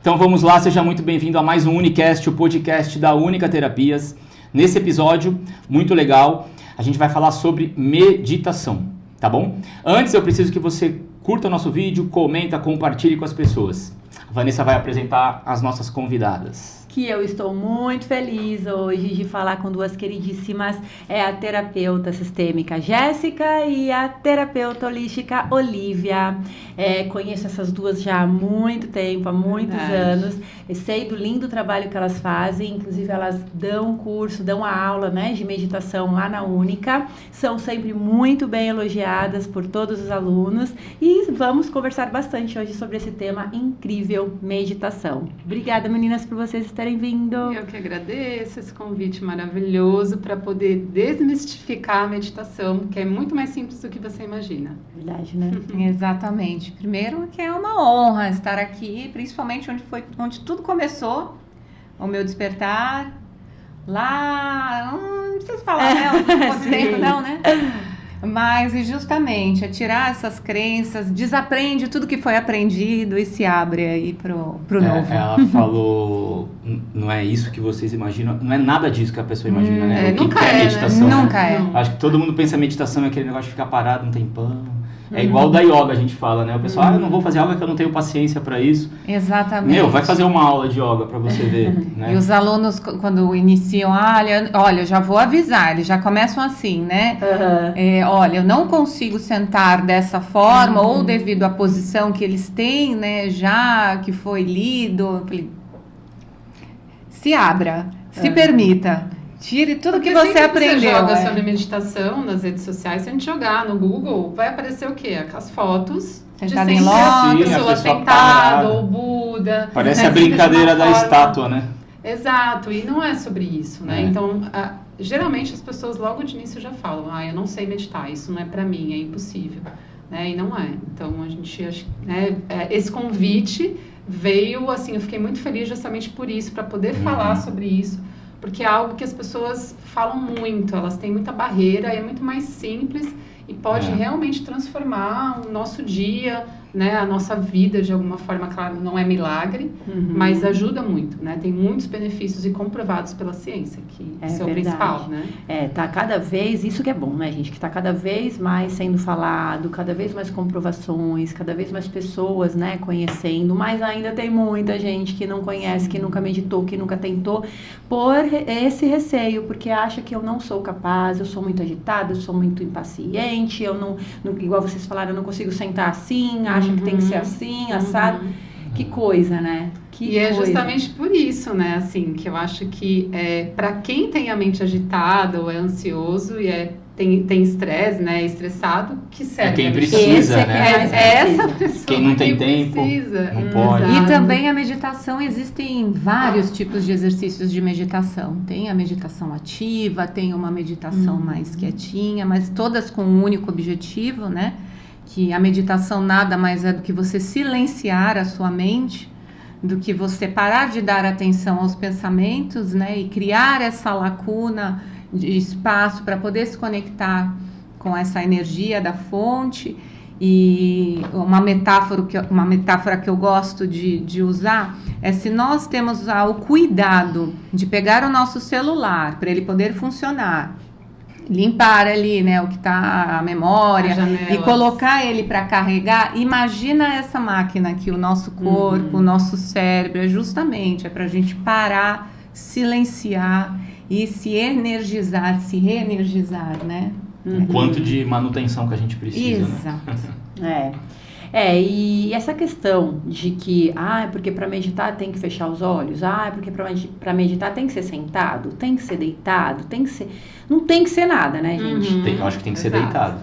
Então vamos lá, seja muito bem-vindo a mais um Unicast, o podcast da Única Terapias. Nesse episódio, muito legal, a gente vai falar sobre meditação, tá bom? Antes eu preciso que você curta o nosso vídeo, comenta, compartilhe com as pessoas. A Vanessa vai apresentar as nossas convidadas. Que eu estou muito feliz hoje de falar com duas queridíssimas, a terapeuta sistêmica Jéssica e a terapeuta holística Olivia. Conheço essas duas já há muito tempo, há muitos anos. Eu sei do lindo trabalho que elas fazem, inclusive elas dão curso, dão a aula, né, de meditação lá na Única. São sempre muito bem elogiadas por todos os alunos e vamos conversar bastante hoje sobre esse tema incrível, meditação. Obrigada, meninas, por vocês terem vindo. Eu que agradeço esse convite maravilhoso para poder desmistificar a meditação, que é muito mais simples do que você imagina. Verdade, né? Exatamente. Primeiro que é uma honra estar aqui, principalmente onde tudo começou, o meu despertar, lá, não preciso falar, né? Muito tempo, não, né? Mas justamente é tirar essas crenças, desaprende tudo que foi aprendido e se abre aí pro novo. Ela falou, não é isso que vocês imaginam, não é nada disso que a pessoa imagina, né? O que é meditação, né? Nunca é. Acho que todo mundo pensa meditação é aquele negócio de ficar parado um tempão. É igual da yoga, a gente fala, né? O pessoal, eu não vou fazer yoga que eu não tenho paciência para isso. Exatamente. Vai fazer uma aula de yoga para você ver, né? E os alunos, quando iniciam, olha, eu já vou avisar, eles já começam assim, né? Olha, eu não consigo sentar dessa forma, ou devido à posição que eles têm, né? Já que foi lido, se abra, se permita. Tire tudo que você aprendeu. Você joga sobre meditação nas redes sociais, se a gente jogar no Google, vai aparecer o quê? As fotos sentada de em a pessoa sentada, ou Buda. Parece a brincadeira da estátua, né? Exato, e não é sobre isso, né? Então, geralmente as pessoas logo de início já falam, eu não sei meditar, isso não é pra mim, é impossível, né? E não é. Então, a gente, né, esse convite veio, assim, eu fiquei muito feliz justamente por isso, para poder falar sobre isso, porque é algo que as pessoas falam muito, elas têm muita barreira, é muito mais simples e pode realmente transformar o nosso dia, né, a nossa vida de alguma forma. Claro, não é milagre, mas ajuda muito, né? Tem muitos benefícios e comprovados pela ciência, que isso é o principal, né? Tá cada vez, isso que é bom, né, gente? Que tá cada vez mais sendo falado, cada vez mais comprovações, cada vez mais pessoas, né, conhecendo, mas ainda tem muita gente que não conhece, que nunca meditou, que nunca tentou, por esse receio, porque acha que eu não sou capaz, eu sou muito agitada, eu sou muito impaciente, eu não igual vocês falaram, eu não consigo sentar assim, acha que tem que ser assim, assado. Que coisa, né? É justamente por isso, né, assim, que eu acho que para quem tem a mente agitada ou é ansioso e tem estresse, né, estressado, que serve. Quem precisa, né? Essa pessoa. Quem não tem tempo, precisa. não pode. E também a meditação, existem vários tipos de exercícios de meditação. Tem a meditação ativa, tem uma meditação mais quietinha, mas todas com um único objetivo, né? Que a meditação nada mais é do que você silenciar a sua mente, do que você parar de dar atenção aos pensamentos, né, e criar essa lacuna de espaço para poder se conectar com essa energia da fonte. E uma metáfora que eu gosto de usar é: se nós temos o cuidado de pegar o nosso celular para ele poder funcionar, limpar ali, né, o que tá a memória e colocar ele para carregar, imagina essa máquina que o nosso corpo, o nosso cérebro é para a gente parar, silenciar e se energizar, se reenergizar, né? O quanto de manutenção que a gente precisa, Exato. né? E essa questão de que, porque para meditar tem que fechar os olhos, porque para meditar tem que ser sentado, tem que ser deitado, tem que ser... Não tem que ser nada, né, gente? Eu acho que tem que ser deitado.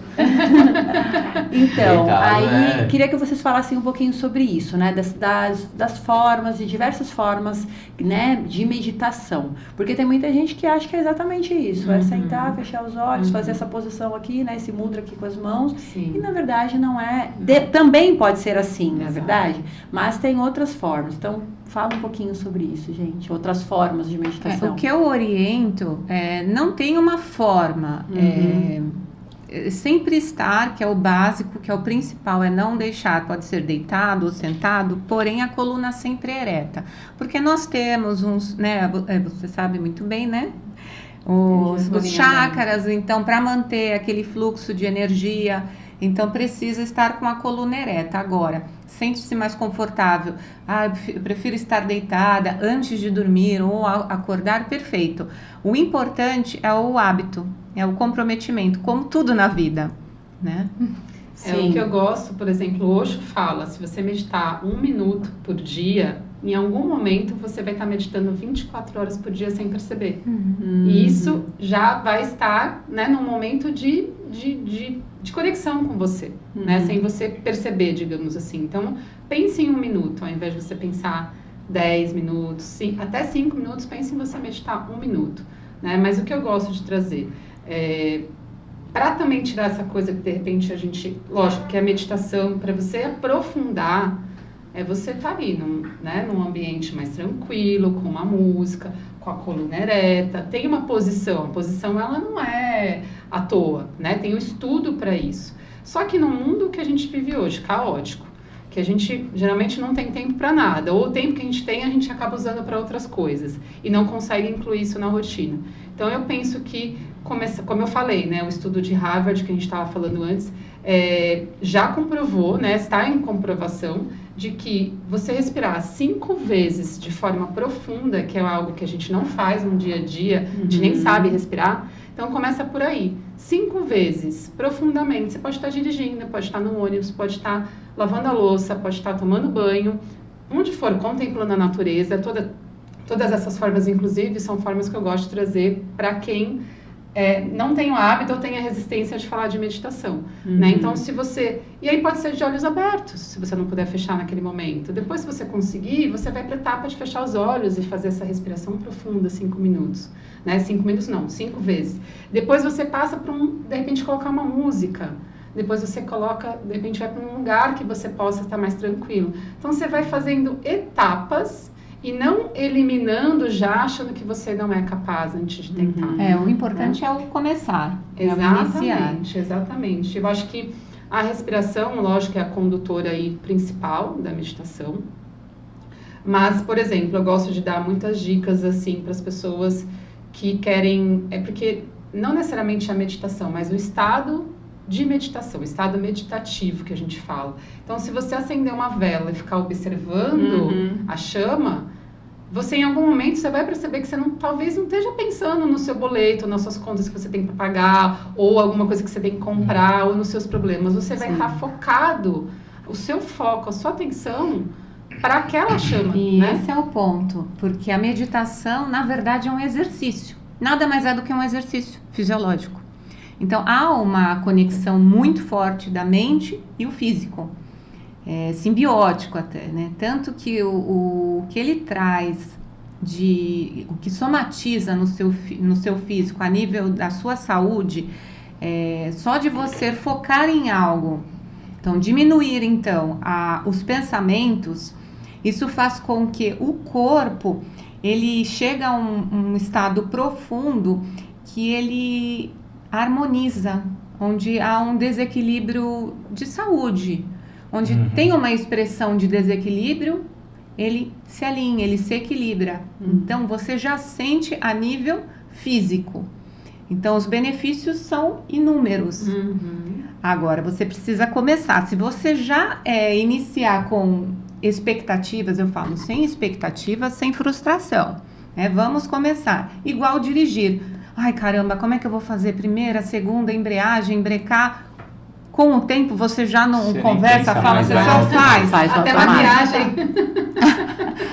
Então, deitado, queria que vocês falassem um pouquinho sobre isso, né, das formas, de diversas formas, né, de meditação. Porque tem muita gente que acha que é exatamente isso, é sentar, fechar os olhos, fazer essa posição aqui, né, esse mudra aqui com as mãos. Sim. E na verdade não é... Também pode ser assim, na verdade, mas tem outras formas. Então, fala um pouquinho sobre isso, gente. Outras formas de meditação. O que eu oriento, não tem uma forma sempre estar, que é o básico, que é o principal, é não deixar, pode ser deitado ou sentado, porém a coluna sempre ereta. Porque nós temos uns, né, você sabe muito bem, né? Os chakras, então, para manter aquele fluxo de energia, então precisa estar com a coluna ereta. Agora, sente-se mais confortável, eu prefiro estar deitada antes de dormir ou acordar, perfeito. O importante é o hábito, é o comprometimento, como tudo na vida, né? O que eu gosto, por exemplo, o Osho fala, se você meditar 1 minuto por dia, em algum momento você vai estar meditando 24 horas por dia sem perceber. E isso já vai estar, né, num momento de conexão com você, né, sem você perceber, digamos assim. Então, pense em 1 minuto, ao invés de você pensar 10 minutos, até 5 minutos, pense em você meditar 1 minuto. Né? Mas o que eu gosto de trazer para também tirar essa coisa que de repente a gente, lógico que a meditação, para você aprofundar, você tá ali num ambiente mais tranquilo, com uma música, com a coluna ereta, tem uma posição, a posição ela não é à toa, né? Tem um estudo para isso. Só que no mundo que a gente vive hoje, caótico, que a gente geralmente não tem tempo para nada, ou o tempo que a gente acaba usando para outras coisas e não consegue incluir isso na rotina. Então eu penso que, como eu falei, né, o estudo de Harvard que a gente estava falando antes, já comprovou, né, está em comprovação de que você respirar 5 vezes de forma profunda, que é algo que a gente não faz no dia a dia, a gente nem sabe respirar, então começa por aí, 5 vezes, profundamente. Você pode estar dirigindo, pode estar no ônibus, pode estar lavando a louça, pode estar tomando banho, onde for, contemplando a natureza, todas essas formas, inclusive, são formas que eu gosto de trazer para quem não tem o hábito ou tem a resistência de falar de meditação, né? Então, se você... E aí pode ser de olhos abertos, se você não puder fechar naquele momento. Depois, se você conseguir, você vai para a etapa de fechar os olhos e fazer essa respiração profunda, 5 minutos. Né? 5 minutos não, 5 vezes. Depois você passa para de repente, colocar uma música. Depois você coloca, de repente, vai para um lugar que você possa estar mais tranquilo. Então, você vai fazendo etapas e não eliminando já, achando que você não é capaz antes de tentar. O importante é o começar. Exatamente, exatamente. Eu acho que a respiração, lógico, é a condutora aí principal da meditação. Mas, por exemplo, eu gosto de dar muitas dicas assim para as pessoas que querem... porque não necessariamente a meditação, mas o estado de meditação, o estado meditativo que a gente fala. Então, se você acender uma vela e ficar observando a chama, você em algum momento você vai perceber que você talvez não esteja pensando no seu boleto, nas suas contas que você tem para pagar, ou alguma coisa que você tem que comprar, ou nos seus problemas. Você vai estar focado, o seu foco, a sua atenção para aquela chama. E né? Esse é o ponto, porque a meditação, na verdade, é um exercício. Nada mais é do que um exercício fisiológico. Então, há uma conexão muito forte da mente e o físico, simbiótico até, né? Tanto que o que ele traz, o que somatiza no seu físico, a nível da sua saúde, só de você focar em algo, então, diminuir, então, os pensamentos, isso faz com que o corpo, ele chega a um estado profundo que ele harmoniza, onde há um desequilíbrio de saúde, onde tem uma expressão de desequilíbrio, ele se alinha, ele se equilibra. Então, você já sente a nível físico. Então, os benefícios são inúmeros. Agora, você precisa começar. Se você já iniciar com expectativas, eu falo, sem expectativas, sem frustração. Vamos começar. Igual dirigir. Ai, caramba, como é que eu vou fazer primeira, segunda, embreagem, brecar? Com o tempo você já não conversa, fala, você só faz até uma viagem.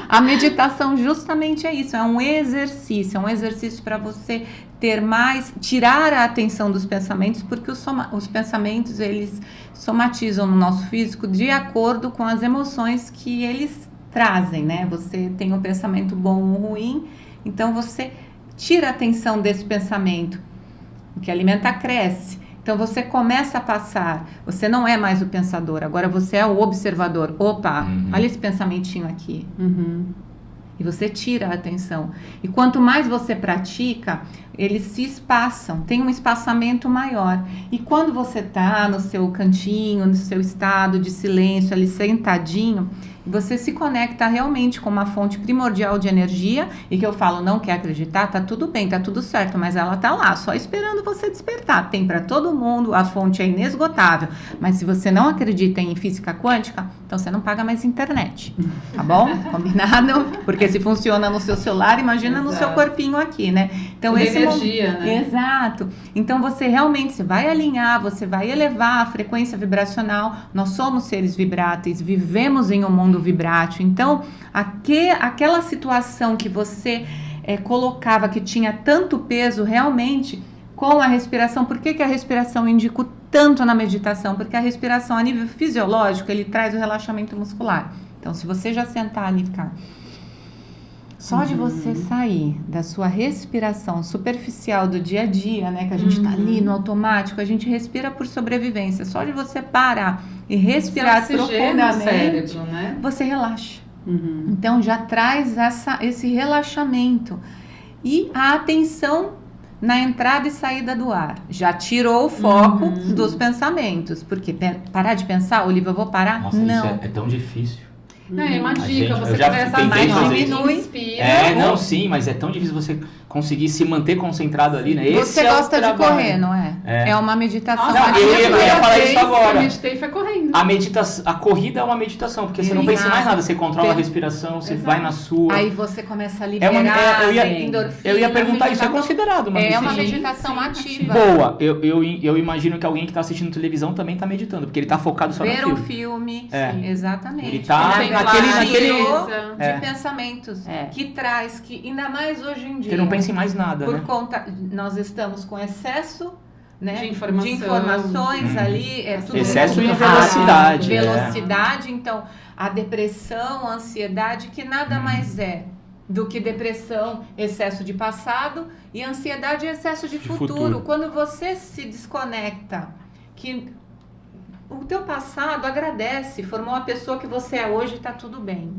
A meditação justamente é isso, é um exercício para você tirar a atenção dos pensamentos, porque os pensamentos, eles somatizam no nosso físico de acordo com as emoções que eles trazem, né? Você tem um pensamento bom ou ruim, então você tira a atenção desse pensamento, o que alimenta cresce. Então você começa a passar, você não é mais o pensador, agora você é o observador. Opa, olha esse pensamentinho aqui. E você tira a atenção. E quanto mais você pratica, eles se espaçam, tem um espaçamento maior. E quando você está no seu cantinho, no seu estado de silêncio, ali sentadinho, você se conecta realmente com uma fonte primordial de energia, e que eu falo, não quer acreditar, tá tudo bem, tá tudo certo, mas ela tá lá, só esperando você despertar. Tem para todo mundo, a fonte é inesgotável. Mas se você não acredita em física quântica, então você não paga mais internet, tá bom? Combinado? Porque se funciona no seu celular, imagina no seu corpinho aqui, né? Então esse energia, né? Exato. Então você realmente você vai alinhar, você vai elevar a frequência vibracional. Nós somos seres vibráteis, vivemos em um mundo vibrátil. Então, aquela situação que você colocava que tinha tanto peso, realmente, com a respiração. Por que a respiração eu indico tanto na meditação? Porque a respiração, a nível fisiológico, ele traz o relaxamento muscular. Então, se você já sentar ali e ficar... Só de você sair da sua respiração superficial do dia a dia, né? Que a gente tá ali no automático, a gente respira por sobrevivência. Só de você parar e respirar profundamente, o cérebro, né? você relaxa. Então já traz esse relaxamento. E a atenção na entrada e saída do ar. Já tirou o foco dos pensamentos. Porque parar de pensar, Olivia, eu vou parar? Nossa, não. isso é tão difícil. Não, é uma dica, eu você já começa tentei a fazer diminui, isso. inspira. Não, sim, mas é tão difícil você conseguir se manter concentrado ali, né? Você gosta de correr, não é? É. É uma meditação. Não, eu ia falar isso agora. Eu meditei e foi correndo. A corrida é uma meditação, porque você não pensa em mais nada, você controla a respiração, você vai na sua. Aí você começa a liberar endorfina. Eu ia perguntar, isso é considerado uma É uma meditação? meditação ativa. Boa, eu imagino que alguém que está assistindo televisão também está meditando, porque ele está focado só Ver naquilo. um filme, É. exatamente. Ele tá naquele de pensamentos que traz, que ainda mais hoje em dia. Você não pensa em mais nada, por né? conta, nós estamos com excesso, né, de informações ali, tudo excesso muito e rápido, velocidade. Velocidade, então a depressão, a ansiedade, que nada mais é do que depressão, excesso de passado, e ansiedade, excesso de futuro. Quando você se desconecta, que o teu passado agradece, formou a pessoa que você é hoje, tá tudo bem.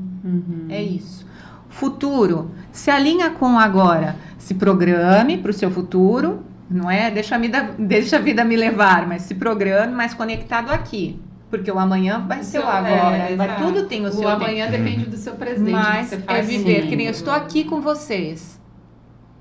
É isso. Futuro, se alinha com o agora, se programe para o seu futuro, não é? Deixa a vida me levar, mas se programe, mais conectado aqui. Porque o amanhã vai ser o agora, tudo tem o seu tempo. O amanhã depende do seu presente. Mas você faz viver, que nem eu estou aqui com vocês.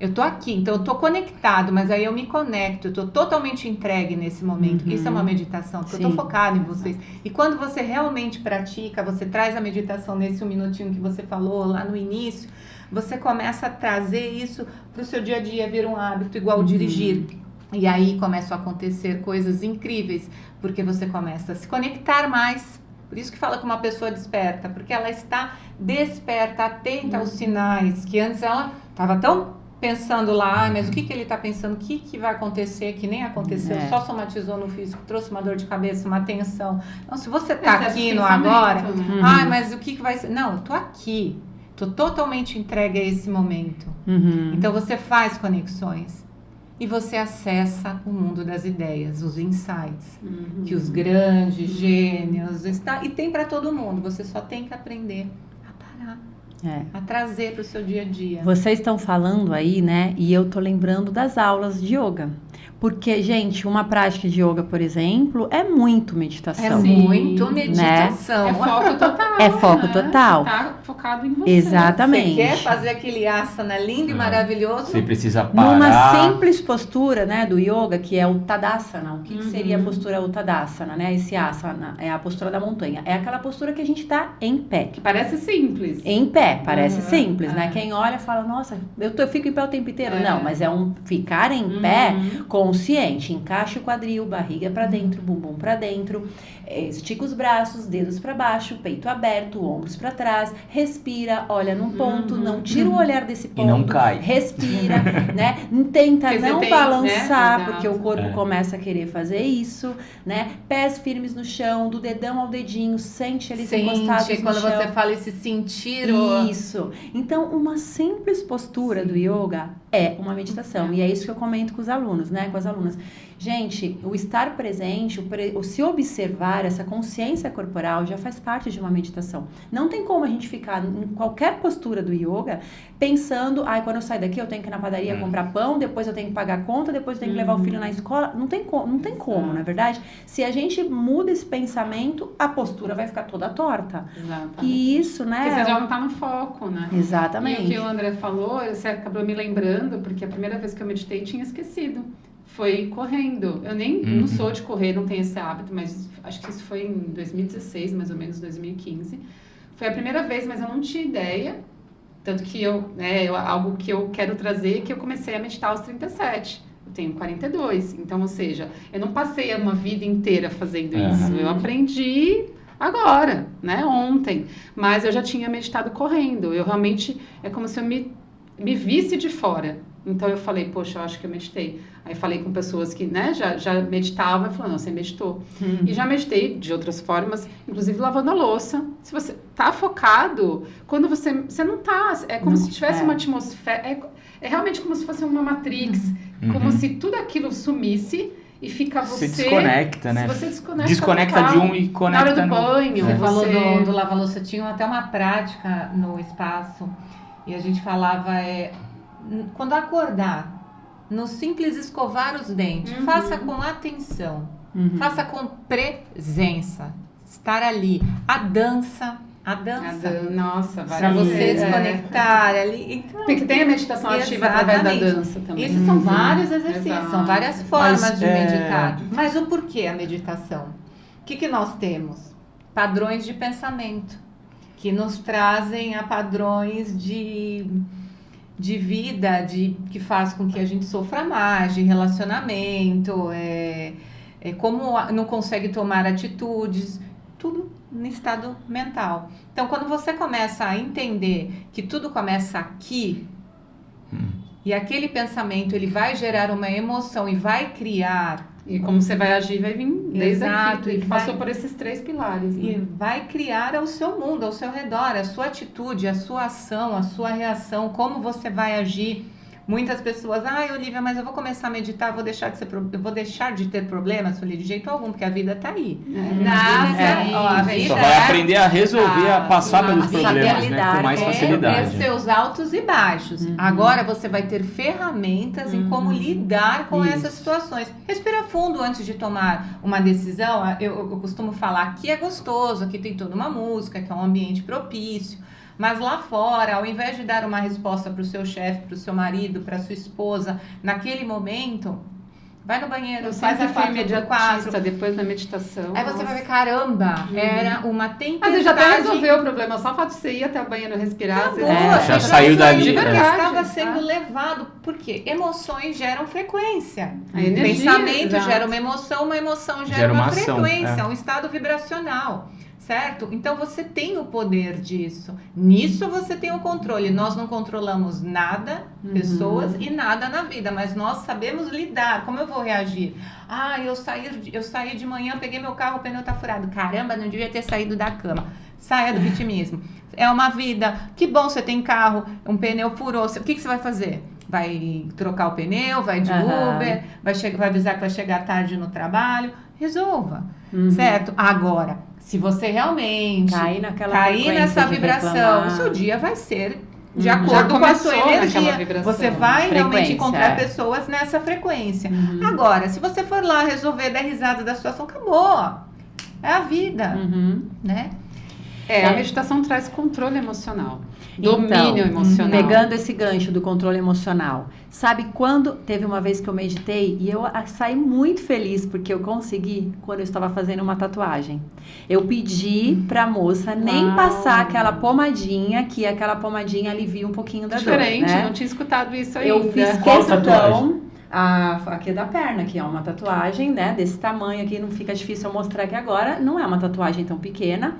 Eu tô aqui, então eu tô conectado, mas aí eu me conecto, eu tô totalmente entregue nesse momento. Isso é uma meditação, porque eu tô focado em vocês. E quando você realmente pratica, você traz a meditação nesse 1 minutinho que você falou lá no início, você começa a trazer isso pro seu dia a dia, vir um hábito igual dirigir. E aí começam a acontecer coisas incríveis, porque você começa a se conectar mais. Por isso que fala que uma pessoa desperta, porque ela está desperta, atenta aos sinais, que antes ela estava tão pensando lá, mas o que ele está pensando, o que vai acontecer, que nem aconteceu, só somatizou no físico, trouxe uma dor de cabeça, uma tensão. Então, se você está aqui no agora, mas o que vai ser? Não, eu tô aqui, tô totalmente entregue a esse momento. Então, você faz conexões e você acessa o mundo das ideias, os insights, que os grandes gênios, e tem para todo mundo, você só tem que aprender a parar. A trazer para o seu dia a dia. Vocês estão falando aí, né? E eu tô lembrando das aulas de yoga. Porque, gente, uma prática de yoga, por exemplo, é muito meditação. É muito meditação. Né? É foco total. É foco total. Tá focado em você. Exatamente. Você quer fazer aquele asana lindo e maravilhoso? Você precisa parar. Numa simples postura, né, do yoga, que é o Tadasana. O que seria a postura o Tadasana, né? Esse asana é a postura da montanha. É aquela postura que a gente tá em pé. Que parece simples. Em pé, parece simples, né? Quem olha fala, nossa, eu fico em pé o tempo inteiro. Não, mas é um ficar em pé consciente. Encaixa o quadril, barriga pra dentro, bumbum pra dentro, estica os braços, dedos pra baixo, peito aberto, ombros pra trás, respira, olha num ponto, não tira o olhar desse ponto. E não cai. Respira, né? Tenta Porque não tem, balançar, né? porque o corpo começa a querer fazer isso, né? Pés firmes no chão, do dedão ao dedinho, sente eles encostados no quando chão. você fala esse sentir. Isso. Então, uma simples postura do yoga é uma meditação. E é isso que eu comento com os alunos, né? Com as alunas. Gente, o estar presente, o se observar, essa consciência corporal já faz parte de uma meditação. Não tem como a gente ficar em qualquer postura do yoga pensando, quando eu sair daqui eu tenho que ir na padaria comprar pão, depois eu tenho que pagar a conta, depois eu tenho que levar o filho na escola. Não tem como, na verdade. Se a gente muda esse pensamento, a postura vai ficar toda torta. Exatamente. E isso, né? Porque você já não tá no foco, né? Exatamente. E o que o André falou, você acabou me lembrando, porque a primeira vez que eu meditei tinha esquecido. Foi correndo. Eu nem não sou de correr, não tenho esse hábito, mas acho que isso foi em 2016, mais ou menos 2015. Foi a primeira vez, mas eu não tinha ideia. Tanto que algo que eu quero trazer, que eu comecei a meditar aos 37. Eu tenho 42. Então, ou seja, eu não passei uma vida inteira fazendo isso. Eu aprendi agora, né? Ontem. Mas eu já tinha meditado correndo. Eu realmente, é como se eu me visse de fora. Então eu falei, poxa, eu acho que eu meditei. Aí falei com pessoas que, né, já meditavam e falaram, não, você meditou. E já meditei de outras formas, inclusive lavando a louça. Se você tá focado, quando você não tá, é como se tivesse uma atmosfera, é realmente como se fosse uma Matrix, como se tudo aquilo sumisse e fica você... Se desconecta, né? Você desconecta total. de um e conecta na hora do banho. Você falou do lava-louça, tinha até uma prática no espaço e a gente falava, quando acordar, no simples escovar os dentes, faça com atenção, faça com presença, estar ali, a dança, Nossa, para você se conectar ali. Então, porque tem a meditação ativa através da dança também. Esses são vários exercícios, Exato. são várias formas de meditar. Mas o porquê a meditação? O que nós temos? Padrões de pensamento, que nos trazem a padrões de vida, que faz com que a gente sofra mais, de relacionamento, como não consegue tomar atitudes, tudo no estado mental. Então, quando você começa a entender que tudo começa aqui, e aquele pensamento ele vai gerar uma emoção e vai criar... E como você vai agir, vai vir desde Exato, aqui. e Passou por esses 3 pilares. Né? E vai criar ao seu mundo, ao seu redor, a sua atitude, a sua ação, a sua reação, como você vai agir. Muitas pessoas, Olivia, mas eu vou começar a meditar, eu vou deixar de ter problemas. Eu falei, de jeito algum, porque a vida tá aí. A vida Só vai aprender a resolver, a passar pelos problemas, né? Com mais facilidade. Ter seus altos e baixos. Agora você vai ter ferramentas em como lidar com essas situações. Respira fundo antes de tomar uma decisão. Eu costumo falar, aqui é gostoso, aqui tem toda uma música, que é um ambiente propício. Mas lá fora, ao invés de dar uma resposta para o seu chefe, para o seu marido, para a sua esposa, naquele momento, vai no banheiro, faz a 4x4. Depois da meditação. Aí você vai ver, caramba, era uma tempestade. Mas você já até resolveu o problema, só o fato de você ir até o banheiro respirar. Já saiu dali. Você verdade, estava sendo levado, porque emoções geram frequência. A energia, Pensamento exato. gera uma emoção gera uma ação, frequência, um estado vibracional. Certo? Então você tem o poder disso. Nisso você tem o controle. Nós não controlamos nada, pessoas e nada na vida, mas nós sabemos lidar. Como eu vou reagir? Eu saí de manhã, peguei meu carro, o pneu tá furado. Caramba, não devia ter saído da cama. Saia do vitimismo. É uma vida. Que bom você tem carro, um pneu furou. O que você vai fazer? Vai trocar o pneu, vai de Uber, vai avisar que vai chegar tarde no trabalho. Resolva. Certo? Agora, se você realmente cair nessa vibração, o seu dia vai ser de acordo com a sua energia. Você vai realmente encontrar pessoas nessa frequência. Agora, se você for lá resolver dar risada da situação, acabou. É a vida, né? A meditação traz controle emocional, domínio emocional. Pegando esse gancho do controle emocional, sabe quando teve uma vez que eu meditei e eu saí muito feliz porque eu consegui quando eu estava fazendo uma tatuagem. Eu pedi pra moça nem passar aquela pomadinha, que aquela pomadinha alivia um pouquinho da Diferente, dor, né? não tinha escutado isso ainda. Eu fiz Qual questão... tatuagem? Aqui é da perna, que é uma tatuagem, né? Desse tamanho aqui, não fica difícil eu mostrar aqui agora. Não é uma tatuagem tão pequena.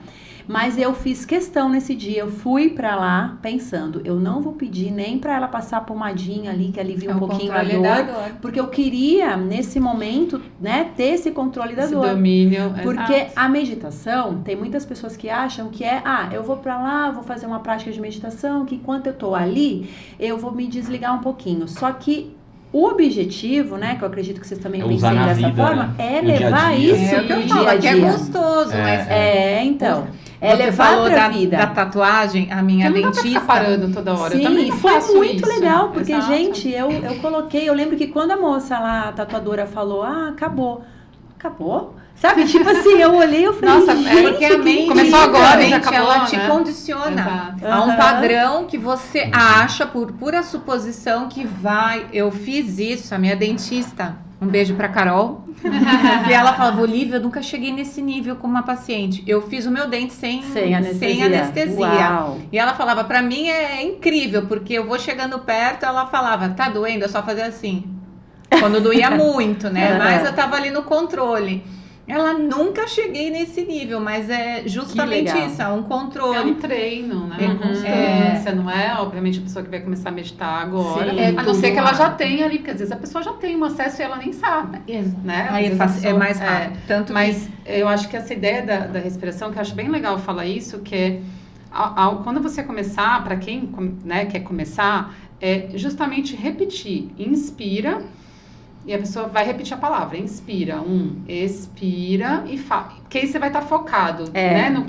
Mas eu fiz questão nesse dia, eu fui pra lá pensando, eu não vou pedir nem pra ela passar a pomadinha ali, que alivia um pouquinho a dor, porque eu queria, nesse momento, né, ter esse controle da dor. Esse domínio. Porque a meditação, tem muitas pessoas que acham que eu vou pra lá, vou fazer uma prática de meditação, que enquanto eu tô ali, eu vou me desligar um pouquinho. Só que O objetivo, né, que eu acredito que vocês também pensem usar na dessa vida, forma, né? é No dia a levar dia. isso É o que eu no falo, dia a que é dia. gostoso, mas Então, é você levar falou pra da, vida. da tatuagem, a minha Porque não dá pra dentista. ficar parando toda hora. Eu Sim, também não foi faço muito isso. legal, porque, Exato. gente, eu coloquei, eu lembro que quando a moça lá, a tatuadora, falou, acabou. Acabou? Sabe, tipo assim, eu olhei e eu falei, Nossa, gente, Porque a mente, Começou agora e já mente, acabou, ela te né? condiciona Exato. a um Aham. padrão que você acha, por pura suposição, que vai. Eu fiz isso, a minha dentista. Um beijo pra Carol. E ela falava, Olivia, eu nunca cheguei nesse nível com uma paciente. Eu fiz o meu dente sem anestesia. Uau. E ela falava, pra mim é incrível, porque eu vou chegando perto, ela falava, tá doendo? Eu só fazia assim. Quando doía muito, né? Aham. Mas eu tava ali no controle. Ela nunca cheguei nesse nível, mas é justamente legal. isso, é um É controle. um treino, né? Uhum. Uma constância, não é? Obviamente a pessoa que vai começar a meditar agora. Sim, a não tudo ser que ela já rápido. tenha ali, porque às vezes a pessoa já tem um acesso e ela nem sabe, né? Às Aí vezes a é pessoa- mais rápido. Tanto Mas eu acho que essa ideia da respiração, que eu acho bem legal falar isso, que é quando você começar, para quem, né, quer começar, é justamente repetir. Inspira. E a pessoa vai repetir a palavra, inspira, expira e fala. Porque aí você vai estar focado, né? No,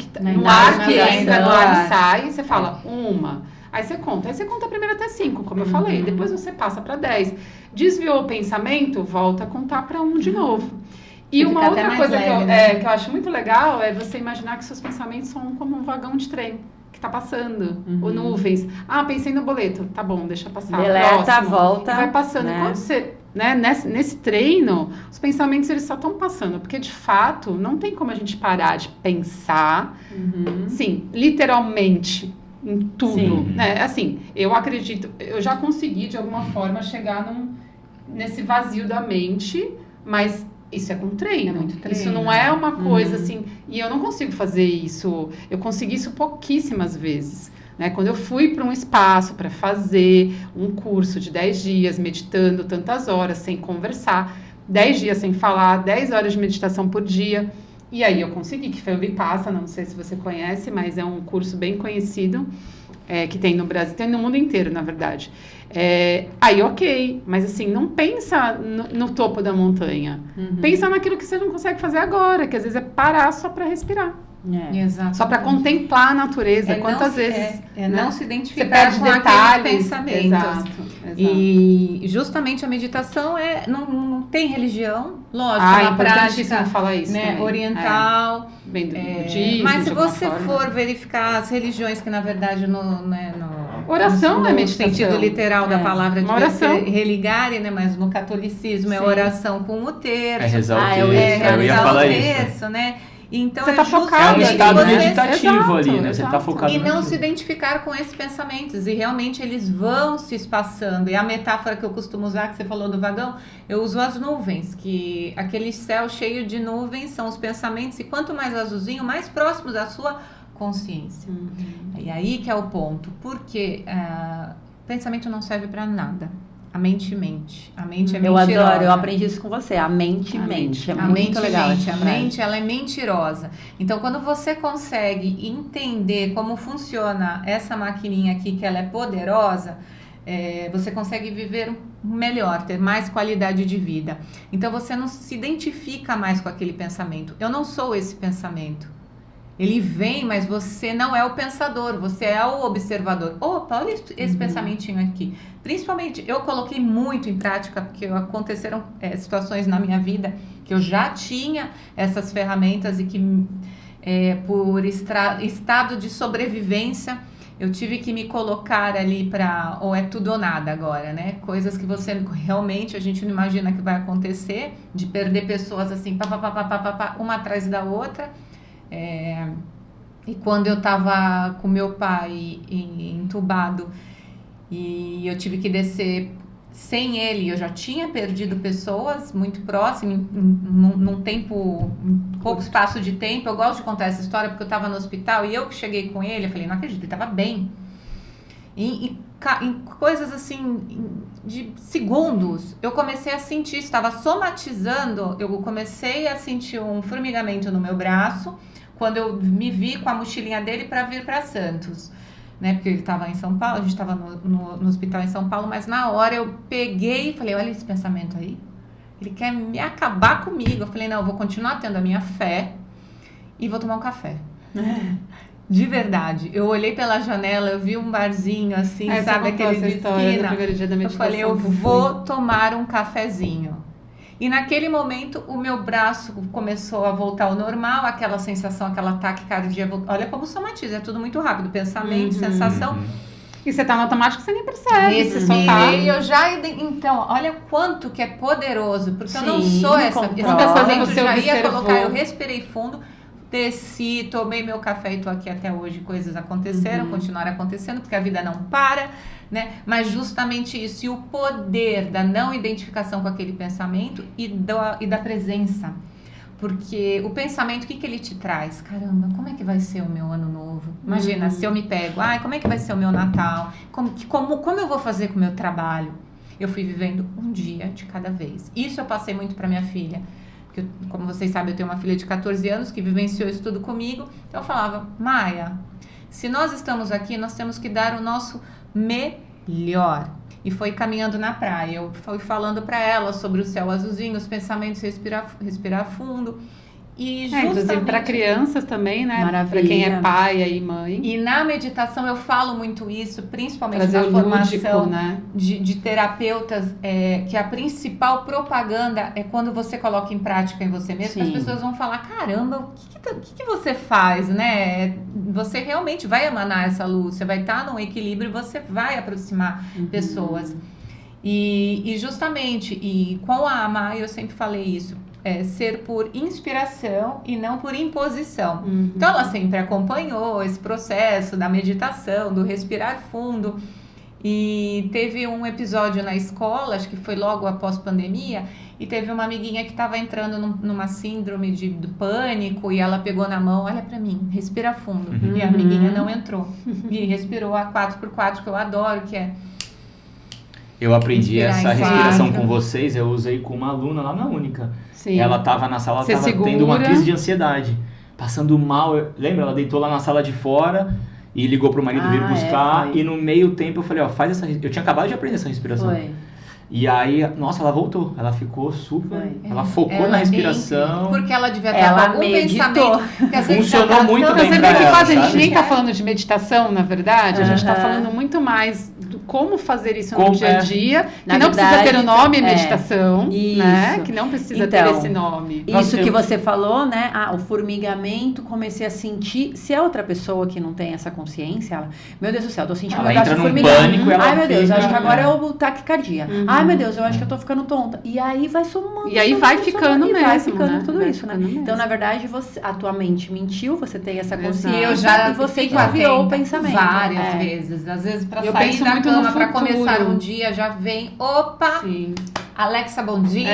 no ar que entra, no ar que sai, e você fala uma. Aí você conta a primeira até 5, como eu falei. Depois você passa para 10. Desviou o pensamento, volta a contar para 1 de novo. E Você uma fica até outra mais coisa leve, que eu acho muito legal é você imaginar que seus pensamentos são como um vagão de trem que tá passando, ou nuvens. Pensei no boleto, tá bom, deixa passar. Deleta, Próximo. volta. E vai passando. Né? Quando você, né, nesse treino, os pensamentos eles só estão passando, porque de fato não tem como a gente parar de pensar, sim, literalmente em tudo, Sim. né? Assim, eu acredito, eu já consegui de alguma forma chegar nesse vazio da mente, mas isso é com treino. É muito treino. Isso não é uma coisa assim, e eu não consigo fazer isso. Eu consegui isso pouquíssimas vezes. Né? Quando eu fui para um espaço para fazer um curso de 10 dias, meditando tantas horas, sem conversar, 10 dias sem falar, 10 horas de meditação por dia, e aí eu consegui, que foi o Vipassana, não sei se você conhece, mas é um curso bem conhecido, que tem no Brasil, tem no mundo inteiro, na verdade. Aí, ok, mas assim, não pensa no topo da montanha. Pensa naquilo que você não consegue fazer agora, que às vezes é parar só para respirar. Exato. Só para contemplar a natureza. Quantas vezes não se você identificar perde com detalhes. aqueles pensamentos. Exato. E justamente a meditação não tem religião, lógico, é uma importantíssimo prática, falar isso, né, também. oriental. Bem do budismo, Mas se de alguma você forma. for verificar as religiões que na verdade Oração é no meditação. sentido literal da palavra, de Uma oração. religare, né? Mas no catolicismo é Sim. oração com o terço. É rezar o eu terço. ia Eu ia rezar falar o isso. terço, né? Então Você tá focado. É um justamente estado você- meditativo Exato, ali, né? Você tá exato. focado e não naquilo. se identificar com esses pensamentos. E realmente eles vão se espaçando. E a metáfora que eu costumo usar, que você falou do vagão, eu uso as nuvens, que aquele céu cheio de nuvens são os pensamentos, e quanto mais azulzinho, mais próximos da sua consciência. E aí que é o ponto. Porque pensamento não serve para nada. A mente mente. A mente é Eu mentirosa. adoro, eu aprendi isso com você. A mente mente. É A muito mente legal. mente, essa a frase. mente ela é mentirosa. Então, quando você consegue entender como funciona essa maquininha aqui, que ela é poderosa, você consegue viver melhor, ter mais qualidade de vida. Então, você não se identifica mais com aquele pensamento. Eu não sou esse pensamento. Ele vem, mas você não é o pensador, você é o observador. Opa, olha esse pensamentinho aqui. Principalmente, eu coloquei muito em prática, porque aconteceram situações na minha vida que eu já tinha essas ferramentas e que por estado de sobrevivência, eu tive que me colocar ali para, ou é tudo ou nada agora, né? Coisas que você realmente, a gente não imagina que vai acontecer, de perder pessoas assim, uma atrás da outra. E quando eu estava com meu pai entubado e eu tive que descer sem ele, eu já tinha perdido pessoas muito próximas, num tempo, pouco espaço de tempo. Eu gosto de contar essa história porque eu estava no hospital e eu que cheguei com ele, eu falei, não acredito, ele estava bem. Em coisas assim, de segundos, eu comecei a sentir, estava somatizando, eu comecei a sentir um formigamento no meu braço, quando eu me vi com a mochilinha dele para vir para Santos. né? Porque ele estava em São Paulo, a gente estava no hospital em São Paulo, mas na hora eu peguei e falei, olha esse pensamento aí. Ele quer me acabar comigo. Eu falei, não, eu vou continuar tendo a minha fé e vou tomar um café. De verdade. Eu olhei pela janela, eu vi um barzinho assim, sabe, aquele de esquina. Eu falei, eu vou tomar um cafezinho. E naquele momento, o meu braço começou a voltar ao normal, aquela sensação, aquela taquicardia. Olha como somatiza, é tudo muito rápido. Pensamento, sensação. E você tá no automático, você nem percebe. Respirei, eu já... Então, olha quanto que é poderoso. Porque eu não sou essa pessoa que já ia colocar. Eu respirei fundo, desci, tomei meu café e tô aqui até hoje. Coisas aconteceram, continuaram acontecendo, porque a vida não para, né? Mas justamente isso. E o poder da não identificação com aquele pensamento e da presença. Porque o pensamento, o que ele te traz? Caramba, como é que vai ser o meu ano novo? Imagina, se eu me pego, como é que vai ser o meu Natal? Como eu vou fazer com o meu trabalho? Eu fui vivendo um dia de cada vez. Isso eu passei muito para minha filha. Porque, como vocês sabem, eu tenho uma filha de 14 anos que vivenciou isso tudo comigo. Então eu falava, Maia, se nós estamos aqui, nós temos que dar o nosso melhor. E foi caminhando na praia, eu fui falando para ela sobre o céu azulzinho, os pensamentos, respirar fundo. E inclusive para crianças também, né? Para quem é pai e mãe. E na meditação eu falo muito isso, principalmente trazer na formação lúdico, né? de terapeutas, que a principal propaganda é quando você coloca em prática em você mesmo, as pessoas vão falar, caramba, o que você faz, né? Você realmente vai emanar essa luz, você vai estar num equilíbrio e você vai aproximar pessoas. E justamente, com a Amai eu sempre falei isso, ser por inspiração e não por imposição. Então ela sempre acompanhou esse processo da meditação, do respirar fundo. E teve um episódio na escola, acho que foi logo após pandemia, e teve uma amiguinha que estava entrando numa síndrome do pânico, e ela pegou na mão, olha pra mim, respira fundo. E a amiguinha não entrou. E respirou a 4x4, que eu adoro, que é... Eu aprendi essa respiração com vocês, eu usei com uma aluna lá na Única. Sim. Ela estava na sala, ela estava tendo uma crise de ansiedade, passando mal. Lembra? Ela deitou lá na sala de fora e ligou pro marido vir buscar. E no meio tempo eu falei, faz essa... Eu tinha acabado de aprender essa respiração. E aí, nossa, ela voltou. Ela ficou super... Ela focou na respiração. Porque ela devia ter algum pensamento. Funcionou muito bem pra pra ela, a gente nem tá falando de meditação, na verdade. A gente tá falando muito mais do como fazer isso no dia a dia. Que não precisa ter o nome meditação, né? Que não precisa ter esse nome. Isso que você falou, né? O formigamento, comecei a sentir... Se é outra pessoa que não tem essa consciência, ela... Meu Deus do céu, tô sentindo ela entra num pânico, ela ai, meu Deus, acho que agora é o taquicardia. Ai, meu Deus, eu acho que eu tô ficando tonta. E aí vai somando. E aí vai ficando mesmo, vai ficando, né? Tudo vai isso, né? Então, na verdade, a tua mente mentiu, você tem essa consciência. E você desviou o pensamento. Várias vezes. Às vezes, pra sair da cama, pra começar um dia, já vem, opa, Alexa, bom dia.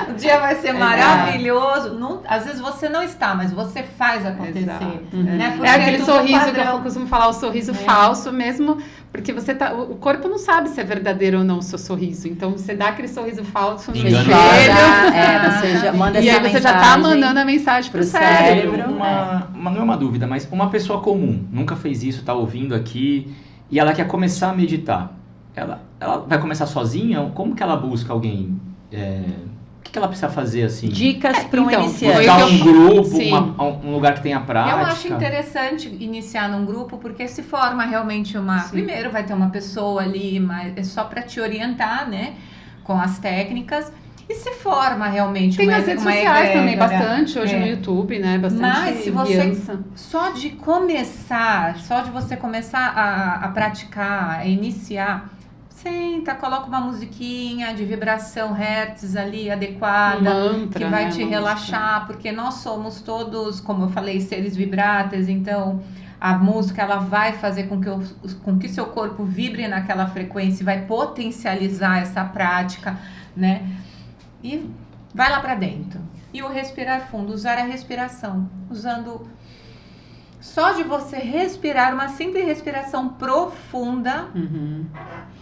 O dia vai ser maravilhoso. Não, às vezes você não está, mas você faz acontecer. Né? É aquele sorriso que eu costumo falar, o sorriso falso mesmo, porque você tá, o corpo não sabe se é verdadeiro ou não o seu sorriso. Então você dá aquele sorriso falso no espelho. Você já manda e essa aí você mensagem já tá mandando a mensagem pro cérebro. Não é uma dúvida, mas uma pessoa comum, nunca fez isso, tá ouvindo aqui, e ela quer começar a meditar. Ela vai começar sozinha? Como que ela busca alguém? O que ela precisa fazer assim? Dicas para um iniciante. Buscar um grupo, um lugar que tenha prática. Eu acho interessante iniciar num grupo, porque se forma realmente uma... Sim. Primeiro vai ter uma pessoa ali, mas é só para te orientar, né? Com as técnicas. E se forma realmente tem as redes sociais também, bastante, hoje no YouTube, né? Bastante. Mas se você... Só de você começar a praticar, a iniciar... Senta, coloca uma musiquinha de vibração hertz ali adequada, mantra, que vai te relaxar, porque nós somos todos, como eu falei, seres vibráteis, então a música ela vai fazer com que seu corpo vibre naquela frequência, vai potencializar essa prática, né? E vai lá para dentro. E o respirar fundo, usar a respiração, usando Só de você respirar, uma simples respiração profunda,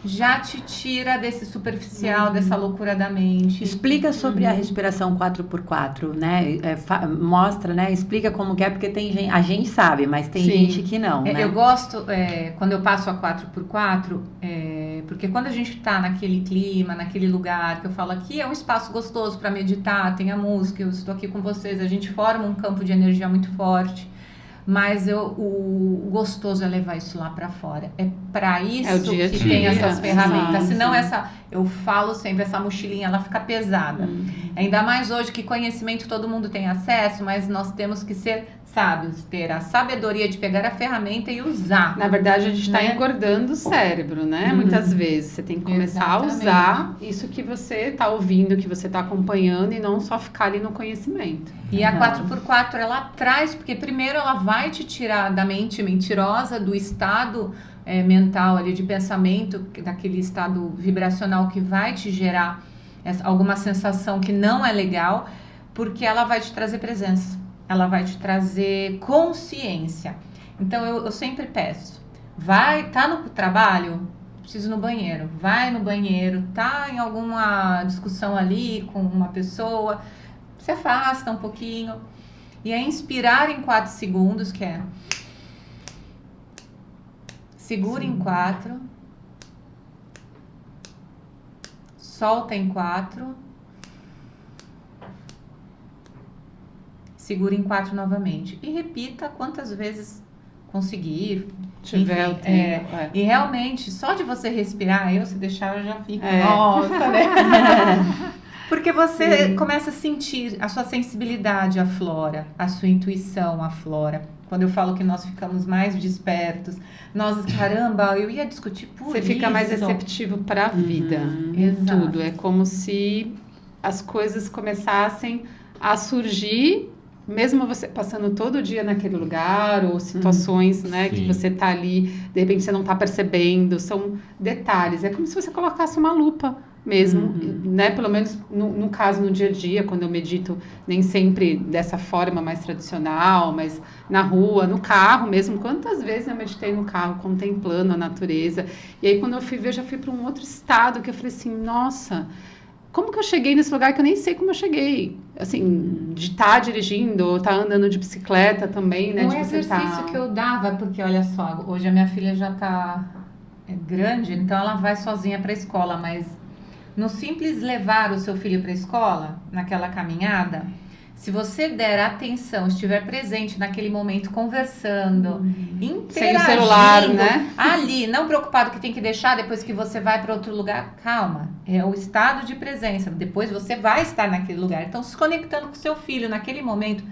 já te tira desse superficial, dessa loucura da mente. Explica sobre a respiração 4x4, né? Mostra, né? Explica como que é, porque tem gente, a gente sabe, mas tem gente que não, né? Eu gosto, quando eu passo a 4x4, porque quando a gente tá naquele clima, naquele lugar, que eu falo aqui é um espaço gostoso para meditar, tem a música, eu estou aqui com vocês, a gente forma um campo de energia muito forte. Mas o gostoso é levar isso lá para fora. É para isso dia que dia. tem essas ferramentas. Sim, Senão sim. eu falo sempre, essa mochilinha ela fica pesada. Ainda mais hoje que conhecimento todo mundo tem acesso, mas nós temos que ser sábios, ter a sabedoria de pegar a ferramenta e usar. Na verdade, a gente está Né? engordando o cérebro, né? Muitas vezes. Você tem que começar a usar isso que você está ouvindo, que você está acompanhando e não só ficar ali no conhecimento. E a 4x4 ela traz, porque primeiro ela vai te tirar da mente mentirosa, do estado mental ali de pensamento, daquele estado vibracional que vai te gerar alguma sensação que não é legal, porque ela vai te trazer presença, ela vai te trazer consciência. Então eu sempre peço, tá no trabalho, preciso ir no banheiro, vai no banheiro, tá em alguma discussão ali com uma pessoa, se afasta um pouquinho e é inspirar em 4 segundos, que é segura em 4, solta em 4, segura em 4 novamente e repita quantas vezes conseguir. Tiver o tempo. E realmente, só de você respirar, se deixar eu já fico, nossa, né? Porque você começa a sentir a sua sensibilidade aflora, a sua intuição aflora. Quando eu falo que nós ficamos mais despertos, caramba, eu ia discutir por Você isso. fica mais receptivo para a vida. Em Exato. tudo. É como se as coisas começassem a surgir, mesmo você passando todo dia naquele lugar, ou situações, né, que você tá ali, de repente você não tá percebendo, são detalhes. É como se você colocasse uma lupa mesmo, né? Pelo menos no caso, no dia a dia, quando eu medito, nem sempre dessa forma mais tradicional, mas na rua, no carro mesmo. Quantas vezes eu meditei no carro, contemplando a natureza. E aí, quando eu fui ver, eu já fui para um outro estado, que eu falei assim, nossa, como que eu cheguei nesse lugar que eu nem sei como eu cheguei? Assim, de estar dirigindo, ou estar andando de bicicleta também, né? Um de você exercício que eu dava, porque olha só, hoje a minha filha já tá grande, então ela vai sozinha para a escola, mas no simples levar o seu filho para a escola, naquela caminhada, se você der atenção, estiver presente naquele momento, conversando, interagindo, sem o celular, né? Ali, não preocupado que tem que deixar depois que você vai para outro lugar, calma, é o estado de presença, depois você vai estar naquele lugar, então se conectando com o seu filho naquele momento,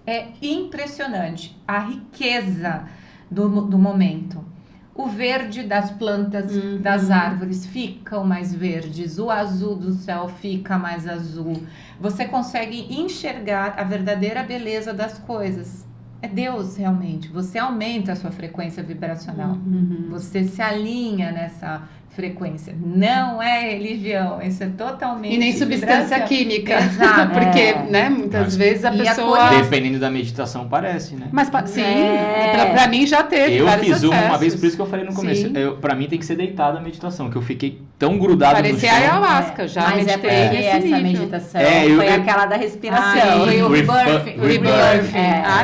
é impressionante a riqueza do momento. O verde das plantas, das árvores ficam mais verdes, o azul do céu fica mais azul. Você consegue enxergar a verdadeira beleza das coisas. É Deus realmente. Você aumenta a sua frequência vibracional. Você se alinha nessa frequência. Não é religião, isso é totalmente... E nem substância química. Exato. Porque, né, muitas vezes a pessoa... Dependendo da meditação, parece, né? Mas, sim, pra mim já teve Eu vários fiz uma acessos. vez, por isso que eu falei no começo. Sim. Pra mim tem que ser deitada a meditação, que eu fiquei tão grudado Parecia no chão. ayahuasca, já Mas meditei é porque nesse essa nível. meditação eu- foi aquela da respiração. Foi o rebirth. Rebirth.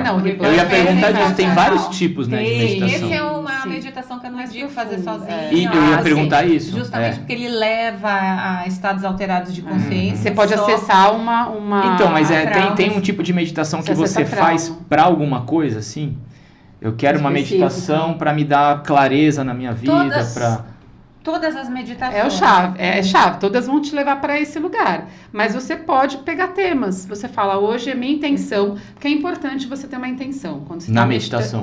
Não, o rebirth. Eu ia perguntar disso, tem sensacional. vários tipos, né, de meditação. Esse é uma Sim. meditação que eu não Mais indico fazer profundo, sozinha. E eu ia perguntar isso. Justamente porque ele leva a estados alterados de consciência. Você pode só- acessar uma... Então, mas traumas. tem um tipo de meditação que Você você acessa faz trauma. pra alguma coisa, assim? Eu quero uma Específico. meditação pra me dar clareza na minha vida, Todas as meditações. É o chave, é chave. Todas vão te levar para esse lugar. Mas você pode pegar temas. Você fala, hoje é minha intenção, porque é importante você ter uma intenção. Quando você Na tá meditação.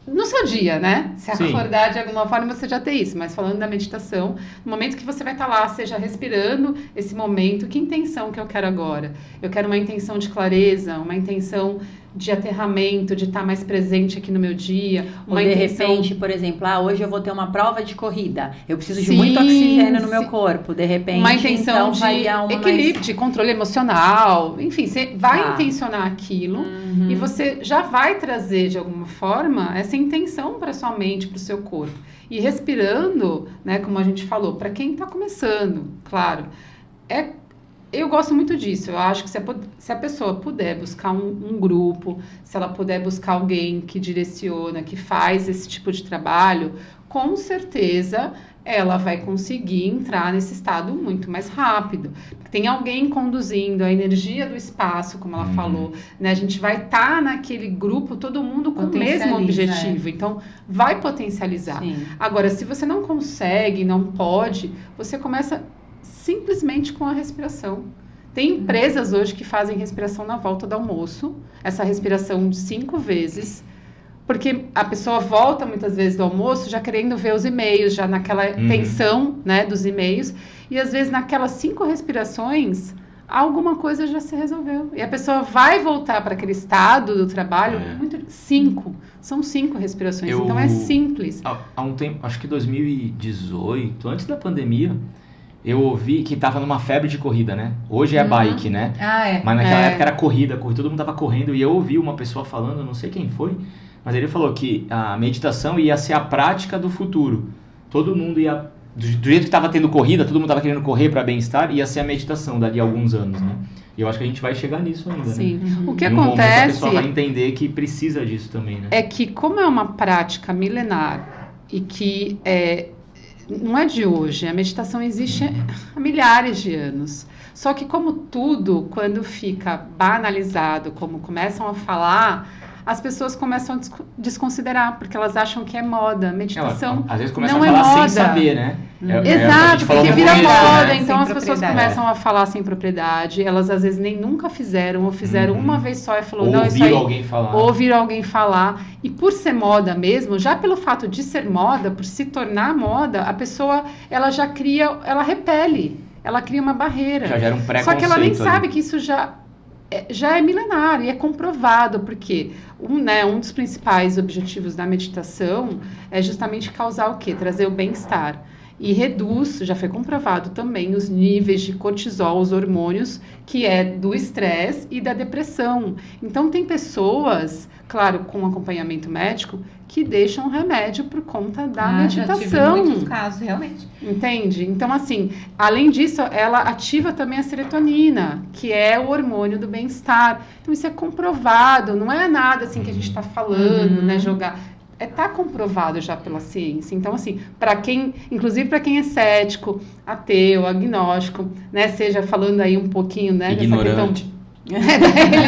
No seu dia, né? Se Sim. acordar de alguma forma, você já tem isso. Mas falando da meditação, no momento que você vai estar lá, seja respirando esse momento, que intenção que eu quero agora? Eu quero uma intenção de clareza, uma intenção de aterramento, de estar mais presente aqui no meu dia. Ou de repente, por exemplo, hoje eu vou ter uma prova de corrida. Eu preciso de muito oxigênio no meu corpo. De repente, uma intenção então, de equilíbrio, de controle emocional. Enfim, você vai intencionar aquilo e você já vai trazer, de alguma forma, essa intenção para sua mente, para o seu corpo. E respirando, né, como a gente falou, para quem está começando, claro, eu gosto muito disso. Eu acho que se a pessoa puder buscar um grupo, se ela puder buscar alguém que direciona, que faz esse tipo de trabalho, com certeza ela vai conseguir entrar nesse estado muito mais rápido. Tem alguém conduzindo a energia do espaço, como ela falou, né? A gente vai estar naquele grupo, todo mundo com o mesmo objetivo. Então, vai potencializar. Sim. Agora, se você não consegue, não pode, você começa simplesmente com a respiração. Tem empresas hoje que fazem respiração na volta do almoço, essa respiração de 5 vezes, porque a pessoa volta muitas vezes do almoço já querendo ver os e-mails, já naquela tensão, né, dos e-mails, e às vezes naquelas 5 respirações, alguma coisa já se resolveu. E a pessoa vai voltar para aquele estado do trabalho, são 5 respirações, então é simples. Há um tempo, acho que 2018, antes da pandemia, eu ouvi que tava numa febre de corrida, né? Hoje é bike, né? Mas naquela época era corrida, todo mundo tava correndo, e eu ouvi uma pessoa falando, não sei quem foi, mas ele falou que a meditação ia ser a prática do futuro. Todo mundo ia, do jeito que estava tendo corrida, todo mundo estava querendo correr para bem-estar, ia ser a meditação dali a alguns anos, né? E eu acho que a gente vai chegar nisso ainda, Sim. Né? O que acontece... A pessoa vai entender que precisa disso também, né? É que como é uma prática milenar e que não é de hoje, a meditação existe há milhares de anos. Só que como tudo, quando fica banalizado, como começam a falar, as pessoas começam a desconsiderar, porque elas acham que é moda. Meditação às vezes começam não a falar é moda. sem saber, né? Exato, porque vira moda, né? então as pessoas começam a falar sem propriedade, elas às vezes nem nunca fizeram, ou fizeram uma vez só e falou, não, isso aí... Ouviram alguém falar. E por ser moda mesmo, já pelo fato de ser moda, por se tornar moda, a pessoa, ela já cria, ela repele, ela cria uma barreira. Já gera um preconceito. Só que ela nem sabe que isso já é milenar e é comprovado, porque um dos principais objetivos da meditação é justamente causar o quê? Trazer o bem-estar. E reduz, já foi comprovado também, os níveis de cortisol, os hormônios, que é do estresse e da depressão. Então, tem pessoas, claro, com acompanhamento médico, que deixam remédio por conta da meditação. Já tive muitos casos, realmente. Entende? Então, assim, além disso, ela ativa também a serotonina, que é o hormônio do bem-estar. Então, isso é comprovado, não é nada assim que a gente está falando, né, jogar... Tá comprovado já pela ciência. Então, assim, inclusive para quem é cético, ateu, agnóstico, né, seja falando aí um pouquinho, né, ignorante. Dessa questão da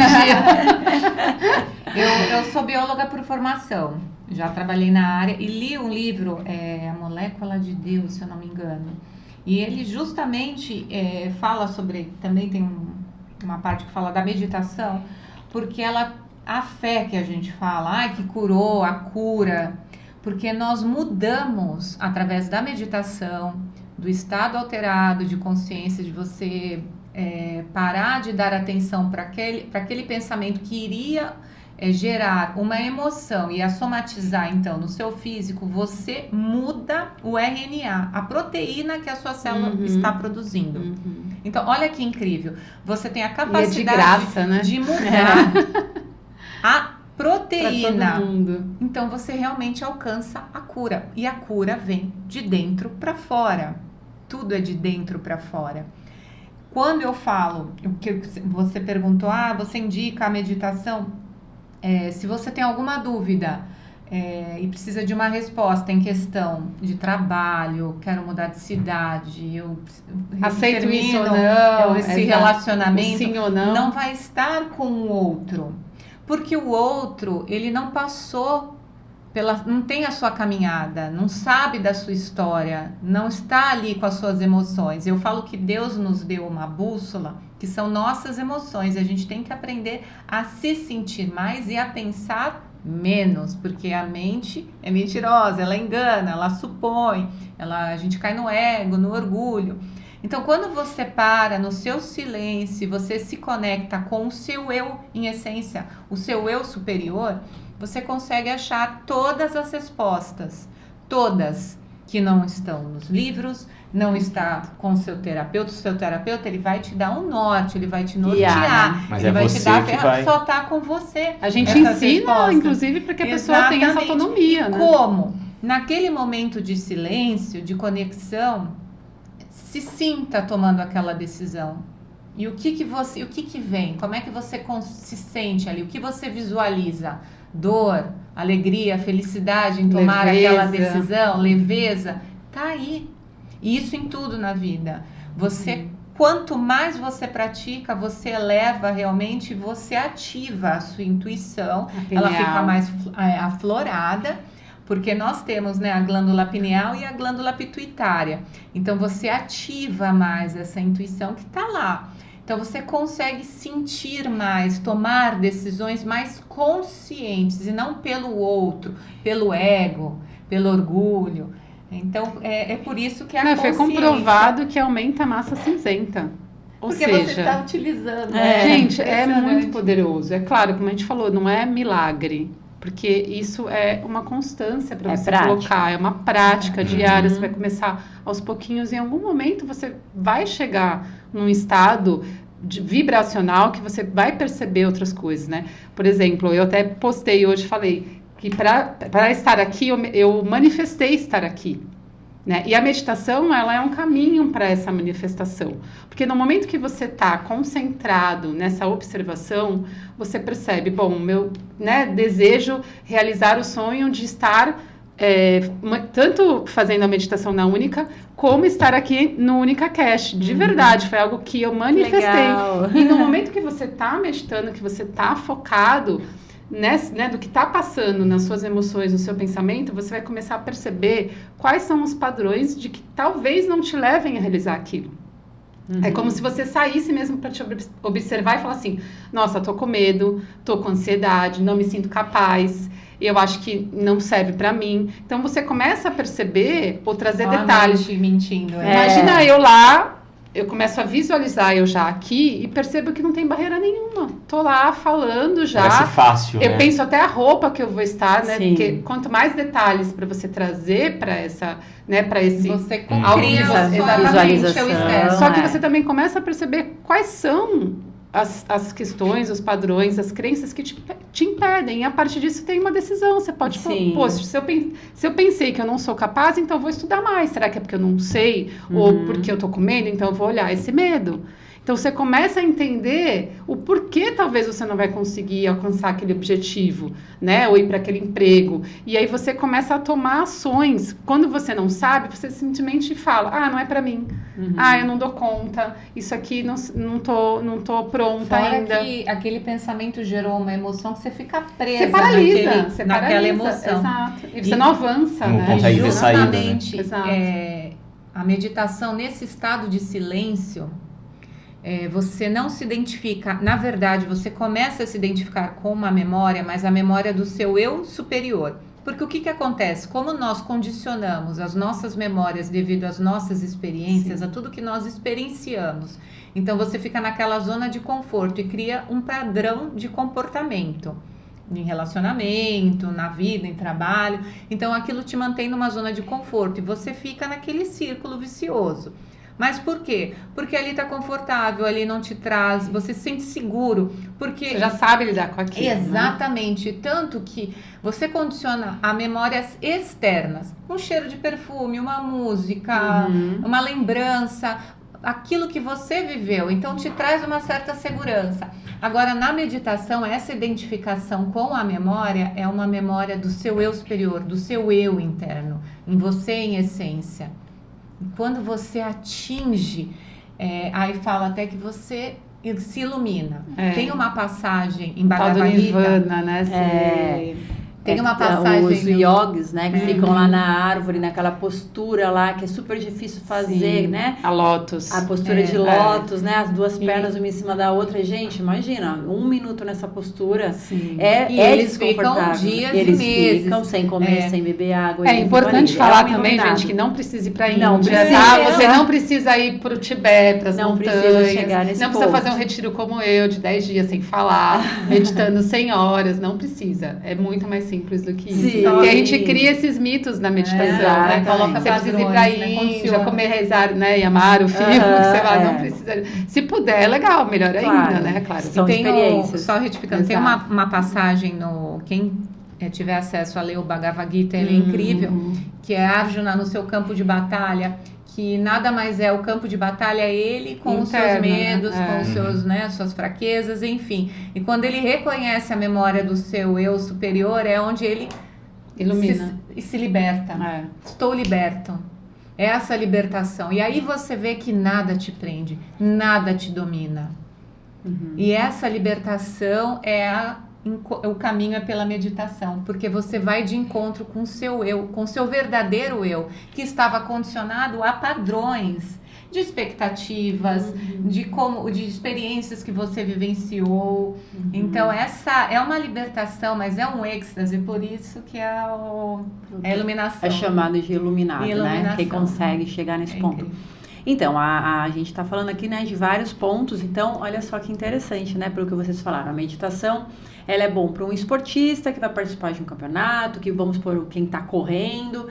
religião. Eu sou bióloga por formação, já trabalhei na área e li um livro, A Molécula de Deus, se eu não me engano. E ele justamente fala sobre, também tem uma parte que fala da meditação, porque a fé que a gente fala, que curou, a cura, porque nós mudamos através da meditação, do estado alterado de consciência, de você parar de dar atenção para aquele pensamento que iria gerar uma emoção e a somatizar então no seu físico, você muda o RNA, a proteína que a sua célula está produzindo. Então, olha que incrível, você tem a capacidade de graça, né? de mudar a proteína. Pra todo mundo. Então você realmente alcança a cura. E a cura vem de dentro para fora. Tudo é de dentro para fora. Quando eu falo, o que você perguntou, você indica a meditação? Se você tem alguma dúvida e precisa de uma resposta em questão de trabalho, quero mudar de cidade, eu aceito isso ou não, esse relacionamento, sim ou não vai estar com o outro. Porque o outro, ele não passou não tem a sua caminhada, não sabe da sua história, não está ali com as suas emoções. Eu falo que Deus nos deu uma bússola, que são nossas emoções, e a gente tem que aprender a se sentir mais e a pensar menos, porque a mente é mentirosa, ela engana, ela supõe, a gente cai no ego, no orgulho. Então, quando você para no seu silêncio, você se conecta com o seu eu em essência, o seu eu superior, você consegue achar todas as respostas, todas que não estão nos livros, não está com o seu terapeuta ele vai te dar um norte, ele vai te nortear, Mas ele é vai te você dar que vai... só tá com você. A gente essas ensina, respostas. inclusive, para que a pessoa tenha essa Exatamente. autonomia, E né? como? Naquele momento de silêncio, de conexão, se sinta tomando aquela decisão. E o que que vem? Como é que você se sente ali? O que você visualiza? Dor, alegria, felicidade em tomar aquela decisão, leveza, tá aí. E isso em tudo na vida. Quanto mais você pratica, você eleva realmente, você ativa a sua intuição, ela fica mais aflorada, porque nós temos, né, a glândula pineal e a glândula pituitária. Então você ativa mais essa intuição que está lá. Então você consegue sentir mais, tomar decisões mais conscientes e não pelo outro, pelo ego, pelo orgulho. Então é por isso que a consciência... Foi comprovado que aumenta a massa cinzenta. Ou porque seja, você está utilizando. Gente, é muito poderoso. É claro, como a gente falou, não é milagre. Porque isso é uma constância para você colocar, é uma prática diária, você vai começar aos pouquinhos, e em algum momento você vai chegar num estado vibracional que você vai perceber outras coisas, né? Por exemplo, eu até postei hoje, falei que para estar aqui, eu manifestei estar aqui. Né? E a meditação, ela é um caminho para essa manifestação. Porque no momento que você está concentrado nessa observação, você percebe, bom, meu desejo realizar o sonho de estar tanto fazendo a meditação na Única, como estar aqui no UnicaCast. De verdade, foi algo que eu manifestei. Legal. E no momento que você está meditando, que você está focado... do que está passando nas suas emoções, no seu pensamento, você vai começar a perceber quais são os padrões de que talvez não te levem a realizar aquilo. É como se você saísse mesmo para te observar e falar assim, nossa, tô com medo, tô com ansiedade, não me sinto capaz, eu acho que não serve para mim. Então você começa a perceber ou trazer detalhes. Mentindo. Imagina eu lá, eu começo a visualizar eu já aqui e percebo que não tem barreira nenhuma. Tô lá falando já. Parece fácil, eu penso até a roupa que eu vou estar, né? Sim. Porque quanto mais detalhes para você trazer para essa, né, para esse você algo cria que você, exatamente o seu externo. Só que você também começa a perceber quais são as questões, os padrões, as crenças que te impedem. E a partir disso tem uma decisão. Você pode falar, pô, se eu pensei que eu não sou capaz, então eu vou estudar mais. Será que é porque eu não sei? Ou porque eu tô com medo? Então eu vou olhar esse medo. Então você começa a entender o porquê talvez você não vai conseguir alcançar aquele objetivo, né? Ou ir para aquele emprego. E aí você começa a tomar ações. Quando você não sabe, você simplesmente fala, não é para mim. Eu não dou conta. Isso aqui não tô pronta Fora ainda. que aquele pensamento gerou uma emoção que você fica presa Você paralisa, naquela emoção. Exato. E você não avança, não né? consegue ver saída, né? Justamente, Exato. A meditação nesse estado de silêncio, você não se identifica, na verdade, você começa a se identificar com uma memória, mas a memória do seu eu superior. Porque o que acontece? Como nós condicionamos as nossas memórias devido às nossas experiências, a tudo que nós experienciamos. Então você fica naquela zona de conforto e cria um padrão de comportamento. Em relacionamento, na vida, em trabalho. Então aquilo te mantém numa zona de conforto e você fica naquele círculo vicioso. Mas por quê? Porque ali tá confortável, ali não te traz, você se sente seguro, porque... Você já sabe lidar com aquilo. Exatamente, né? Tanto que você condiciona a memórias externas, um cheiro de perfume, uma música, uma lembrança, aquilo que você viveu, então te traz uma certa segurança. Agora, na meditação, essa identificação com a memória é uma memória do seu eu superior, do seu eu interno, em você em essência. Quando você atinge, aí fala até que você se ilumina. Tem uma passagem em Bhagavad Gita. Nirvana, né? Tem uma passagem os no- yogis, né, que ficam lá na árvore, naquela postura lá, que é super difícil fazer, Sim. né? A Lotus. A postura de É. lótus, né? As duas pernas uma em cima da outra. Gente, imagina, 1 minuto nessa postura Sim. E é eles ficam desconfortável. dias Eles e meses. ficam sem comer, É. sem beber água. É eles importante ficam ali. falar um também, iluminado. gente, que não precisa ir pra Índia, Não precisa. tá? Você não precisa ir pro Tibete, pras Não montanhas. precisa chegar nesse Não precisa ponto. fazer um retiro como eu, de 10 dias sem falar, meditando 100 horas. Não precisa. É muito mais simples do que isso. Sim. Porque a gente cria esses mitos na meditação, né? Exatamente. Coloca Você precisa ir padrões, pra né? Índia, Condiciona. comer, rezar, né? E amar o filho, Aham, sei lá, é. não precisa. Se puder, é legal, melhor ainda, Claro. né? Claro. São Tem experiências. só retificando, tem Exato. uma passagem no... Quem tiver acesso a ler o Bhagavad Gita, ele é incrível, que é Arjuna no seu campo de batalha, que nada mais é o campo de batalha, é ele com os seus Interno, né? medos, É. com os seus, né, suas fraquezas, enfim. E quando ele reconhece a memória do seu eu superior, é onde ele Ilumina. se liberta. É. Estou liberto. É essa libertação. E aí você vê que nada te prende, nada te domina. E essa libertação o caminho é pela meditação, porque você vai de encontro com o seu eu, com o seu verdadeiro eu, que estava condicionado a padrões de expectativas, de experiências que você vivenciou. Então essa é uma libertação, mas é um êxtase, por isso que é a iluminação. É chamado de iluminado, né? Iluminação. Quem consegue chegar nesse É ponto. incrível. Então, a gente está falando aqui, né, de vários pontos. Então, olha só que interessante, né, pelo que vocês falaram. A meditação, ela é bom para um esportista que vai participar de um campeonato, que vamos por quem está correndo,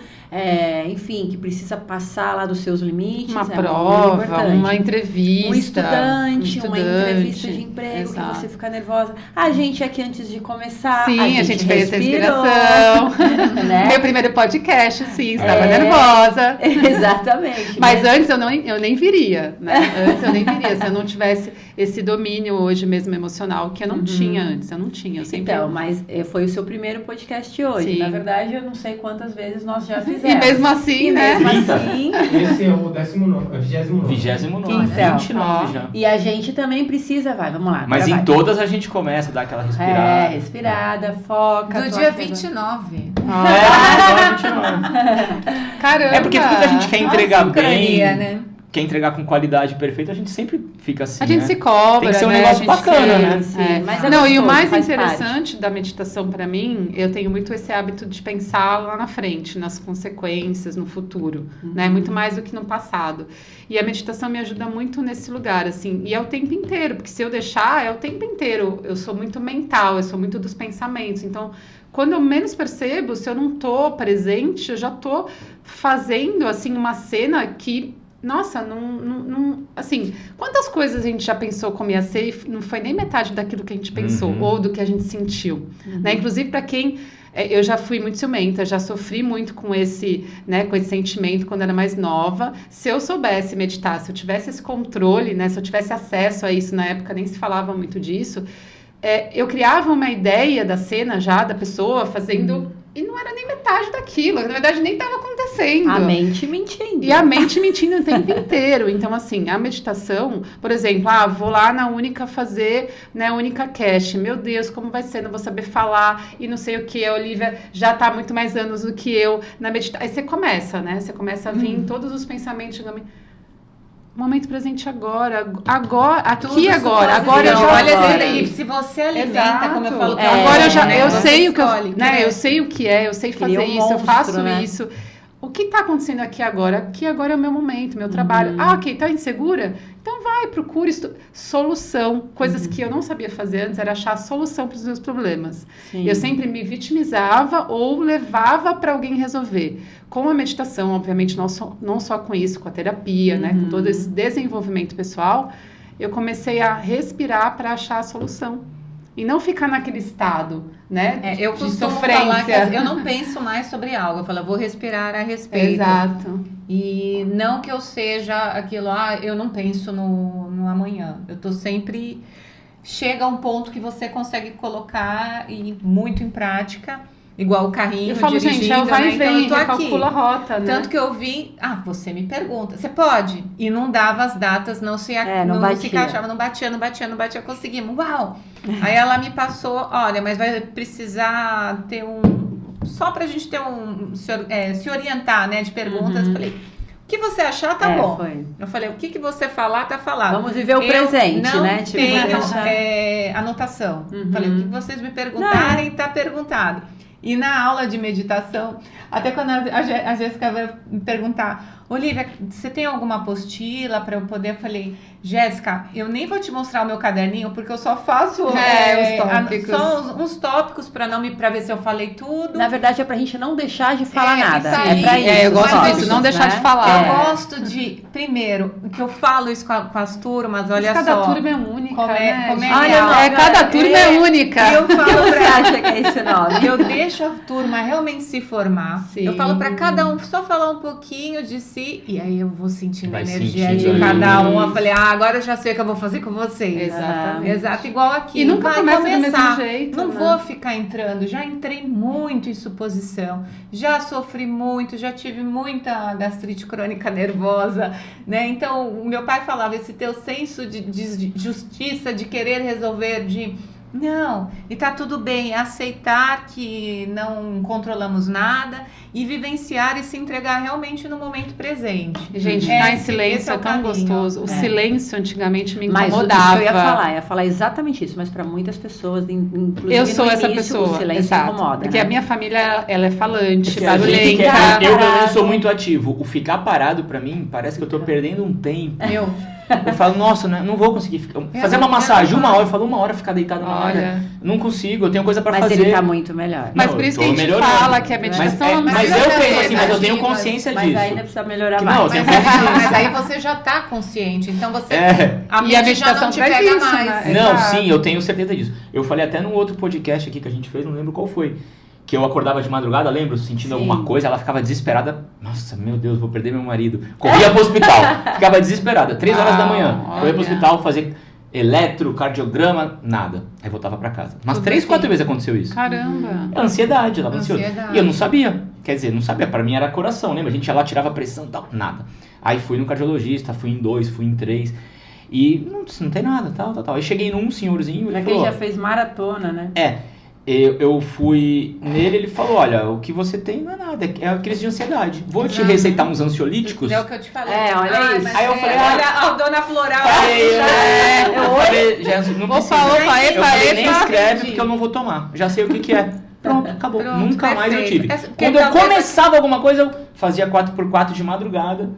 enfim, que precisa passar lá dos seus limites. Uma é muito prova, importante. uma entrevista. Um estudante, uma entrevista de estudante, emprego, exato. que você fica nervosa. A gente aqui, antes de começar, Sim, a gente fez essa respirou, inspiração. né? Meu primeiro podcast, sim, estava É. nervosa. Exatamente. Mas né? antes eu nem viria, né? Antes eu nem viria, se eu não tivesse esse domínio hoje mesmo emocional, que eu não tinha antes, eu não tinha, eu sempre... Então, mas foi o seu primeiro podcast hoje. Sim. Na verdade, eu não sei quantas vezes nós já fizemos. E mesmo assim, E né? mesmo assim, Esse é o 29º. 29, Então, 29 já. e a gente também precisa, vamos lá. Mas agora em vai. todas a gente começa a dar aquela respirada. Respirada, foca. Do tô dia aqui 29. É, agora 29. Caramba! É porque tudo que a gente quer entregar Sincronia, bem, né? quer entregar com qualidade perfeita, a gente sempre fica assim, A gente né? se cobra, Tem que ser um né? negócio A gente bacana, quer, né? Sim, mas é Não, e o gostoso, mais faz interessante da meditação pra mim, eu tenho muito esse hábito de pensar lá na frente, nas consequências, no futuro, né? Muito mais do que no passado. E a meditação me ajuda muito nesse lugar, assim, e é o tempo inteiro, porque se eu deixar, é o tempo inteiro. Eu sou muito mental, eu sou muito dos pensamentos, então... Quando eu menos percebo, se eu não tô presente, eu já tô fazendo, assim, uma cena que, nossa, não assim, quantas coisas a gente já pensou como ia ser e não foi nem metade daquilo que a gente pensou, ou do que a gente sentiu, né? Inclusive, para quem... Eu já fui muito ciumenta, já sofri muito com esse sentimento quando era mais nova. Se eu soubesse meditar, se eu tivesse esse controle, né? Se eu tivesse acesso a isso, na época nem se falava muito disso... eu criava uma ideia da cena já, da pessoa fazendo... E não era nem metade daquilo. Na verdade, nem estava acontecendo. A mente mentindo. E a mente mentindo o tempo inteiro. Então, assim, a meditação... Por exemplo, vou lá na Única fazer, né, Única Cash. Meu Deus, como vai ser? Não vou saber falar e não sei o que. A Olivia já está há muito mais anos do que eu na meditação. Aí você começa, né? Você começa a vir todos os pensamentos... Momento presente agora, aqui Tudo agora, agora eu já olha, sei. e se você alimenta, Exato. como eu falo, que Agora eu já, né? eu Você sei o que eu, escolhe, né? Eu sei o que é, eu sei Cria fazer um isso, eu monstro, faço né? isso. O que está acontecendo aqui agora? Aqui agora é o meu momento, meu trabalho. Ok, tá insegura? Então vai, procura solução. Coisas que eu não sabia fazer antes era achar a solução para os meus problemas. Sim. Eu sempre me vitimizava ou levava para alguém resolver. Com a meditação, obviamente, não só com isso, com a terapia, né? Com todo esse desenvolvimento pessoal, eu comecei a respirar para achar a solução. E não ficar naquele estado, né? Eu de costumo sofrência. falar que eu não penso mais sobre algo. Eu falo, eu vou respirar a respeito. Exato. E não que eu seja aquilo, eu não penso no amanhã. Eu tô sempre... Chega um ponto que você consegue colocar muito em prática. Igual o carrinho Eu falo, dirigindo, gente, vai e né? vem, Então eu tô aqui. recalcula a rota, né? Tanto que eu vi, você me pergunta, você pode? E não dava as datas, não se não batia. encaixava, não batia, conseguimos, uau! Aí ela me passou, olha, mas vai precisar ter só pra gente ter se orientar, né, de perguntas, eu falei, o que você achar, tá bom. Foi. Eu falei, o que você falar, tá falado. Vamos viver o presente, não né? Tipo, tenho anotação. Falei, o que vocês me perguntarem, tá perguntado. E na aula de meditação, até quando a Jéssica vai me perguntar, Olivia, você tem alguma apostila para eu poder? Eu falei, Jéssica, eu nem vou te mostrar o meu caderninho, porque eu só faço os tópicos. só uns tópicos para ver se eu falei tudo. Na verdade, é pra gente não deixar de falar nada. isso É aí. pra isso. Eu gosto tópicos, disso, não deixar né? de falar. Eu gosto de, primeiro, que eu falo isso com as turmas, olha Cada só. turma é única, Como é- né? como é gente? real. Cada turma é única. E eu O que falo você pra acha que é esse nome? eu deixo a turma realmente se formar. Sim. Eu falo pra cada um só falar um pouquinho de si e aí eu vou sentindo a Vai energia sentindo de ali. cada um. Eu falei, agora eu já sei o que eu vou fazer com vocês. Exatamente. Exato, igual aqui. E nunca Vai começa começar. do mesmo jeito, Não né? vou ficar entrando. Já entrei muito em suposição. Já sofri muito, já tive muita gastrite crônica nervosa, né? Então, o meu pai falava, esse teu senso de justiça, de querer resolver, não, e tá tudo bem, aceitar que não controlamos nada e vivenciar e se entregar realmente no momento presente. Gente, ficar em Esse silêncio é é o tão caminho. gostoso. O silêncio antigamente me Mas o que incomodava. eu ia falar exatamente isso, mas pra muitas pessoas, inclusive Eu sou no essa início, pessoa, o silêncio exato. incomoda, Porque né? a minha família, ela é falante, Porque a gente barulhenta. quer- eu, pelo menos, parado. sou muito ativo. O ficar parado, pra mim, parece que eu tô perdendo um tempo. Meu, Eu falo, nossa, né, não vou conseguir ficar. Fazer uma não massagem, quero 1 hora, eu falo 1 hora ficar deitado na hora. Olha, Não consigo, eu tenho coisa pra Mas fazer. ele tá muito melhor. mas Não, por eu isso que a tô gente melhorando. fala que a Mas, meditação não mas precisa eu ser penso assim, mas eu tenho meditativas, consciência Mas disso. ainda precisa melhorar Que mais. não, eu tenho consciência. mas aí você já tá consciente, então você É. a E a mente já não meditação te traz pega isso, mais. né? Não, Exato. sim, eu tenho certeza disso. Eu falei até num outro podcast aqui que a gente fez, não lembro qual foi. Que eu acordava de madrugada, lembro, sentindo Sim. alguma coisa, ela ficava desesperada. Nossa, meu Deus, vou perder meu marido. Corria pro hospital, ficava desesperada. 3 horas da manhã, corria pro olha. hospital, fazer eletrocardiograma, nada. Aí voltava pra casa. Mas Tudo 3, 4 assim. vezes aconteceu isso. Caramba. É ansiedade, ela tava ansiosa. Ansiedade. E eu não sabia. Quer dizer, não sabia. Pra mim era coração, lembra? A gente ia lá, tirava pressão e tal. Nada. Aí fui no cardiologista, fui em 2, fui em 3. E não tem nada, tal. Aí cheguei num senhorzinho, Já ele que ele falou... já fez maratona, né? Eu fui nele, ele falou, olha, o que você tem não é nada, é crise de ansiedade. Vou te receitar uns ansiolíticos. É o que eu te falei. É, olha isso. mas Aí eu falei, olha a dona Floral. Eu falei, já não Opa, precisa. opa, eu epa, falei, nem epa. escreve porque eu não vou tomar. Já sei o que é. Pronto, acabou. Pronto, Nunca mais eu perfeito. tive. Essa- porque Quando eu talvez- começava alguma coisa, eu fazia 4x4 de madrugada,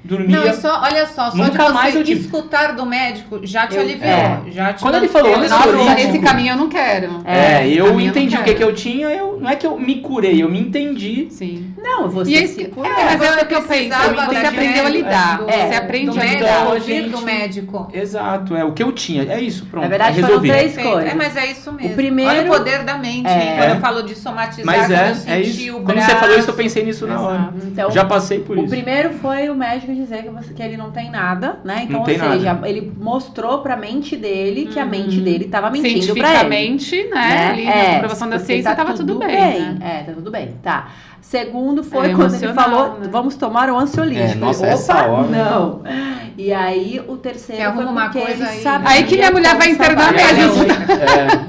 dormia. Não, e só, olha só Nunca de você mais eu tive. escutar do médico já te Eu- aliviou. Já te Quando ele falou manteve- ansiolítico- Nossa, Ansiolítico. esse caminho eu não quero. eu caminho eu entendi não o que quero. eu tinha, não é que eu me curei, eu me entendi. Sim. Não, você E esse, se cura. mas é você o que eu penso. precisava Você de aprendeu a médico, lidar. do- Você aprende do a médico, lidar. ouvir do médico. Exato, é o que eu tinha, é isso, pronto. Na verdade, é foram resolvi. 3 Perfeito. coisas. Mas é isso mesmo. O primeiro- Olha o poder da mente, É. hein? Quando eu falo de somatizar, Mas quando eu é senti isso. o Quando braço. você falou isso, eu pensei nisso na hora. Então, Já passei por o isso. primeiro foi o médico dizer que ele não tem nada, né? Então, Não ou tem seja, nada. ele mostrou pra mente dele que a mente dele tava mentindo pra ele. Cientificamente, né? Ali na comprovação da porque ciência tá tava tudo bem, né? Tá tudo bem, tá. Segundo foi É quando ele emocional, falou, né? vamos tomar um ansiolítico. É, nossa, Opa, essa hora- não. E aí, o terceiro Você foi arruma uma porque coisa ele aí. sabia Aí que minha mulher vai como internar trabalhar. mesmo.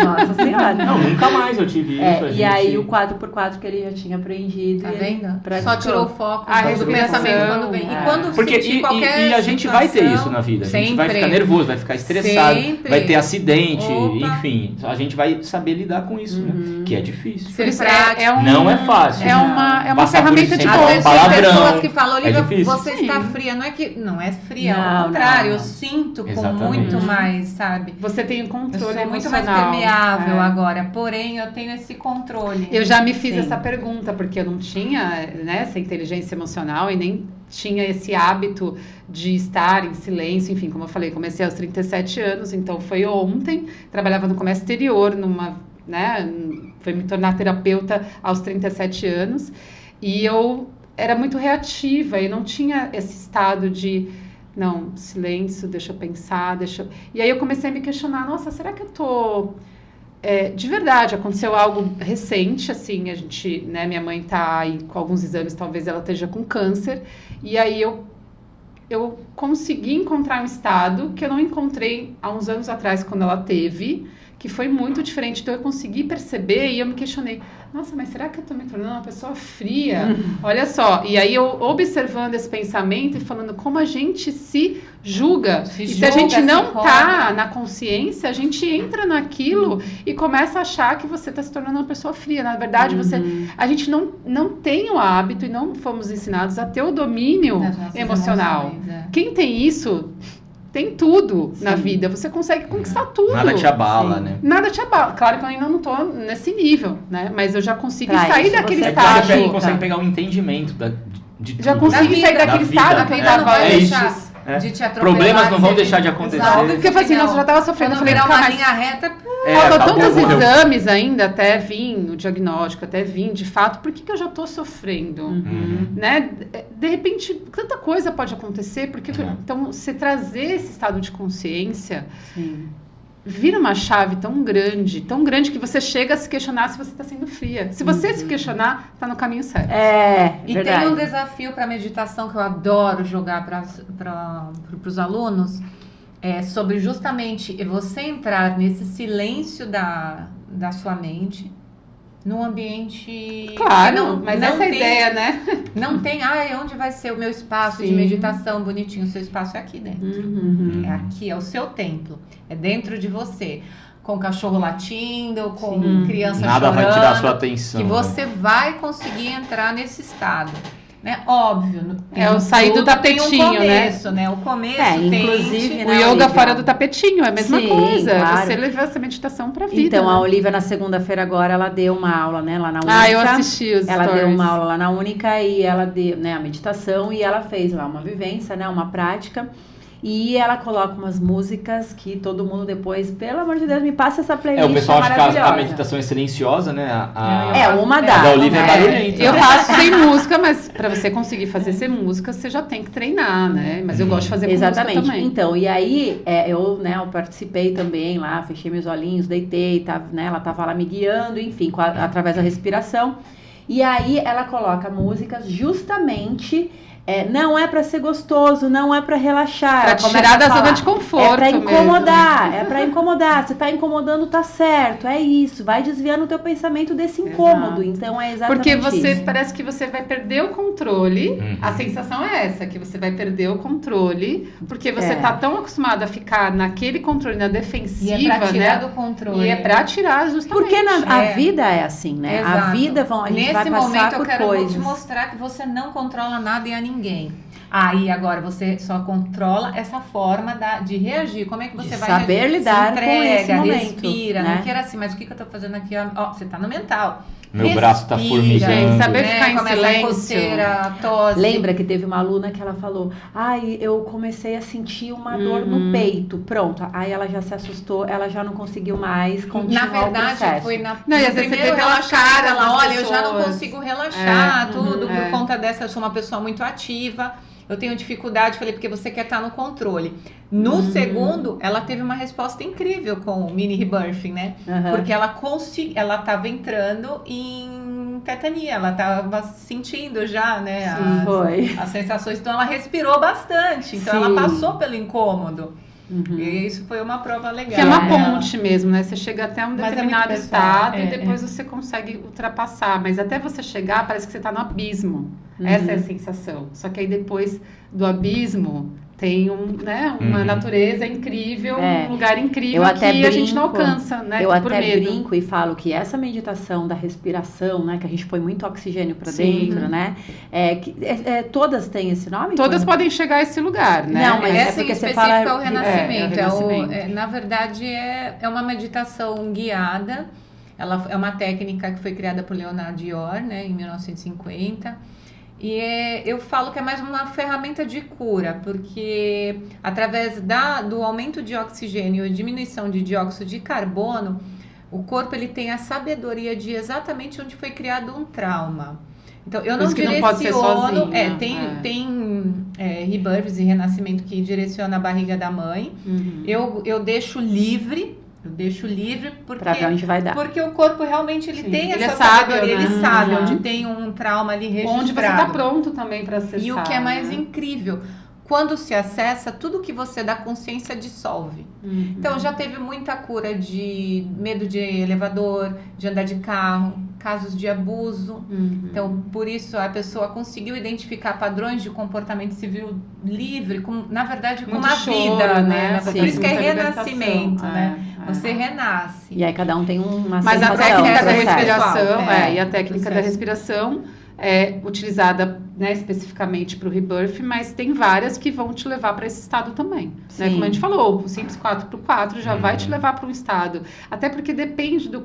Nossa Senhora. Não, nunca mais eu tive isso. a E gente- aí, o 4x4 que ele já tinha aprendido. Tá e ele vendo? praticou. Só tirou o foco A do respiração, pensamento quando vem. é. E quando Porque sentir e qualquer a gente vai ter situação, isso na vida. A gente vai sempre. ficar nervoso, vai ficar estressado, Sempre. vai ter acidente, Opa. enfim. A gente vai saber lidar com isso, né? Que é difícil. Por isso prático. Não é fácil. É uma Passar por ferramenta isso de sem Às falar vezes boa. tem palavrão. pessoas que falam, Olivia, É difícil. você está Sim. fria. Não é que não é fria, Não, ao contrário, não. eu sinto com Exatamente. muito mais, sabe? Você tem um Eu controle sou muito mais emocional. permeável É. agora, porém eu tenho esse controle. Eu já me fiz Sim. essa pergunta, porque eu não tinha, né, essa inteligência emocional e nem tinha esse hábito de estar em silêncio, enfim, como eu falei, comecei aos 37 anos, então foi ontem, trabalhava no comércio exterior, foi me tornar terapeuta aos 37 anos, e eu era muito reativa e não tinha esse estado de, não, silêncio, deixa eu pensar, E aí eu comecei a me questionar, nossa, será que eu tô... de verdade, aconteceu algo recente, assim, minha mãe tá aí com alguns exames, talvez ela esteja com câncer, e aí eu consegui encontrar um estado que eu não encontrei há uns anos atrás, quando ela teve, que foi muito diferente. Então eu consegui perceber e eu me questionei, nossa, mas será que eu tô me tornando uma pessoa fria? Olha só, e aí eu observando esse pensamento e falando como a gente se julga. Se a gente não tá na consciência, a gente entra naquilo e começa a achar que você tá se tornando uma pessoa fria. Na verdade, a gente não tem o hábito e não fomos ensinados a ter o domínio emocional. Quem tem isso tem tudo na vida. Você consegue conquistar tudo. Nada te abala, né? Nada te abala. Claro que eu ainda não tô nesse nível, né? Mas eu já consigo sair daquele Você estágio. consegue pegar um entendimento de tudo. Já consegui sair daquele estado que eu tava antes. De te atropelar. Problemas não vão deixar de acontecer. Porque eu falei assim, nossa, eu já tava sofrendo. Eu falei, uma linha reta. Faltam tantos exames ainda até vir o diagnóstico, até vir de fato. Por que eu já tô sofrendo? Né? De repente, tanta coisa pode acontecer. Então, você trazer esse estado de consciência... Sim. Vira uma chave tão grande que você chega a se questionar se você está sendo fria. Se você se questionar, está no caminho certo. E verdade. tem um desafio para meditação que eu adoro jogar para os alunos, sobre justamente você entrar nesse silêncio da sua mente, num ambiente... Claro, mas essa é a ideia, né? Não tem, onde vai ser o meu espaço de meditação bonitinho? O seu espaço é aqui dentro. É aqui, é o seu templo. É dentro de você. Com cachorro latindo, com criança chorando. Nada vai tirar a sua atenção. Que você vai conseguir entrar nesse estado. Né? Óbvio. O sair do tapetinho, tem um começo, né? O começo inclusive, o yoga fora do tapetinho, é a mesma coisa. Claro. Você leva essa meditação pra vida. Então, né? a Olivia, na segunda-feira agora, ela deu uma aula, né, lá na Única. Eu assisti os Ela stories. deu uma aula lá na Única e ela deu, né, a meditação e ela fez lá uma vivência, né, uma prática. E ela coloca umas músicas que todo mundo depois, pelo amor de Deus, me passa essa playlist. O pessoal acha que a maravilhosa. meditação é silenciosa, né? Uma A das. da Olivia é barulhenta. Eu faço sem música, mas pra você conseguir fazer sem música, você já tem que treinar, né? Mas eu gosto de fazer com Exatamente. música também. Então, e aí eu participei também lá, fechei meus olhinhos, deitei, né, ela tava lá me guiando, enfim, através da respiração. E aí ela coloca músicas justamente... não é pra ser gostoso, não é pra relaxar. Pra te tirar da zona de conforto. É pra incomodar, é pra incomodar. Você tá incomodando, tá certo, é isso. Vai desviando o teu pensamento desse incômodo. Então é exatamente porque você isso. parece que você vai perder o controle. A sensação é essa, que você vai perder o controle, porque você tá tão acostumado a ficar naquele controle, na defensiva, e é pra tirar né? do controle. E é pra tirar justamente. Porque a vida é assim, né? Exato. A vida a gente vai passar momento por eu quero coisas. te mostrar que você não controla nada e a ninguém. Aí agora você só controla essa forma de reagir. Como é que você vai saber reagir? lidar Se com esse momento, respira, né? Não queira assim, mas o que eu tô fazendo aqui? Ó, você tá no mental. Meu braço tá formigando. Gente, saber ficar em começa silêncio. A coceira, tosse. Lembra que teve uma aluna que ela falou, eu comecei a sentir uma dor no peito, pronto, aí ela já se assustou, ela já não conseguiu mais continuar Na verdade, o processo. foi na Não, e às vezes você primeiro vê pelas relaxamento, caras ela, das olha, eu já não pessoas. consigo relaxar, por É. conta dessa, eu sou uma pessoa muito ativa, eu tenho dificuldade, falei, porque você quer estar no controle. No segundo, ela teve uma resposta incrível com o mini rebirthing, né? Porque ela estava entrando em tetania, ela estava sentindo já, né, as sensações, então ela respirou bastante, então ela passou pelo incômodo. E isso foi uma prova legal. Que é uma ponte mesmo, né? Você chega até um determinado estado e depois você consegue ultrapassar. Mas até você chegar, parece que você está no abismo. Essa é a sensação. Só que aí depois do abismo tem uma natureza incrível, um lugar incrível que a gente não alcança, né? Eu por até medo. brinco e falo que essa meditação da respiração, né? Que a gente põe muito oxigênio para dentro, né? Todas têm esse nome? Todas podem chegar a esse lugar, né? Não, mas essa porque em você específico fala... é o renascimento. renascimento. Na verdade, é uma meditação guiada. Ela é uma técnica que foi criada por Leonardo Dior, né, em 1950. E eu falo que é mais uma ferramenta de cura, porque através do aumento de oxigênio e diminuição de dióxido de carbono, o corpo ele tem a sabedoria de exatamente onde foi criado um trauma. Então, eu não direciono... Não pode ser sozinho, tem rebirths e renascimento que direciona a barriga da mãe. Eu deixo livre. Porque, pra ver onde vai dar. Porque o corpo realmente ele tem ele essa sábio, sabedoria, né? ele sabe onde tem um trauma ali registrado. Onde você está pronto também para acessar. E o que é mais incrível, quando se acessa, tudo que você dá consciência dissolve. Então, já teve muita cura de medo de elevador, de andar de carro, casos de abuso. Então, por isso, a pessoa conseguiu identificar padrões de comportamento civil livre, na verdade, com Muito uma choro, vida, né? Por isso que é Muita renascimento, libertação. né? Você renasce. E aí cada um tem uma Mas a sensação, técnica da processo. respiração, É, e a técnica da processo. respiração é utilizada, né, especificamente para o rebirth, mas tem várias que vão te levar para esse estado também. Né? Sim. Como a gente falou, o Simples 4x4 já vai te levar para um estado. Até porque depende do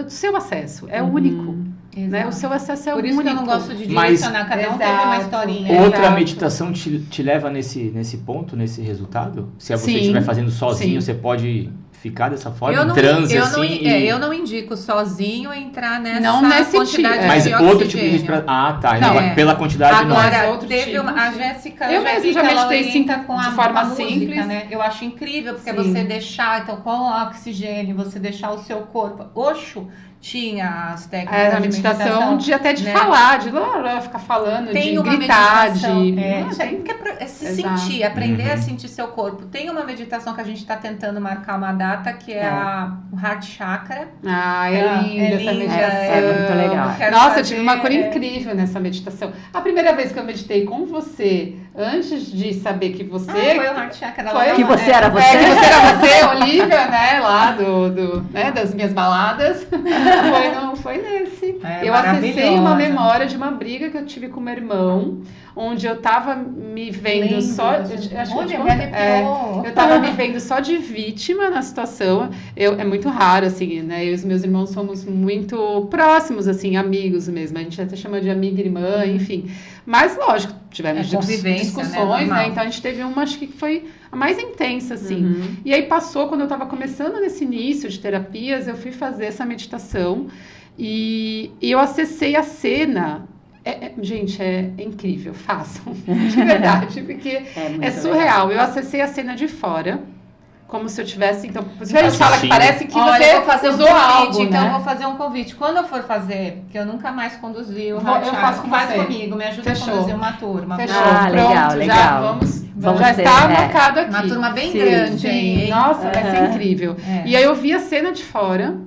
seu acesso, é único. Né? O seu acesso é Por único. isso que eu não gosto de Mas- direcionar, cada um teve uma Exato. historinha. Outra Exato. meditação te leva nesse ponto, nesse resultado? Se você Sim. estiver fazendo sozinho, Sim. você pode ficar dessa forma, Eu em não, transe eu, assim? não, e- eu não indico sozinho entrar nessa Não nesse quantidade tipo. Mas de outro tipo de oxigênio. respiração. Ah, tá. Não, Então, pela quantidade não. Mas Agora, outro teve tipo, a sim. Jéssica, Eu mesmo já que ela meditei, sim, orienta com de a, forma com a música, simples. né? Eu acho incrível, porque Sim. você deixar, então, com o oxigênio, você deixar o seu corpo... Osho tinha as técnicas A de meditação até de né? falar, de ficar falando, Tem de uma gritar, meditação, de... isso aí que é se Exato. sentir, aprender Uhum. a sentir seu corpo. Tem uma meditação que a gente está tentando marcar uma data, que é o Heart Chakra. Ah, é linda essa linda, meditação. é muito legal. Quero Nossa, eu fazer, tive uma cura incrível nessa meditação. A primeira vez que eu meditei com você, antes de saber que você... Foi o Heart Chakra. Foi? Que você era você? É, que você era você, Olivia, né? Lá né, das minhas baladas. Foi nesse. É, Eu acessei uma maravilhosa. memória de uma briga que eu tive com meu irmão, onde eu tava me vendo Lembro, só. você- Acho que eu Olha, te me contei. arrepiou. Eu tava me vendo só de vítima na situação. É muito raro, assim, né? Eu e os meus irmãos somos muito próximos, assim, amigos mesmo. A gente até chama de amiga, irmã, enfim. Mas, lógico, tivemos Convivência, discussões, né? né? Então a gente teve uma, acho que foi a mais intensa, assim. Uhum. E aí passou, quando eu tava começando nesse início de terapias, eu fui fazer essa meditação e eu acessei a cena. Gente, é incrível, façam, de verdade, porque muito é surreal. Eu acessei a cena de fora, como se eu tivesse. Então, por isso que a gente fala que Assistindo. parece que Olha, você eu vou fazer usou um convite, algo, então eu né? vou fazer um convite. Quando eu for fazer, que eu nunca mais conduzi o Vou- Heart eu Chakra, faço com faz você. comigo, me ajuda Fechou. a conduzir uma turma. Fechou, Ah, pronto, legal, já legal. vamos ter, estar anotado aqui. Uma turma bem Sim, grande, Sim, hein? nossa, vai ser Aham. incrível. É. E aí eu vi a cena de fora,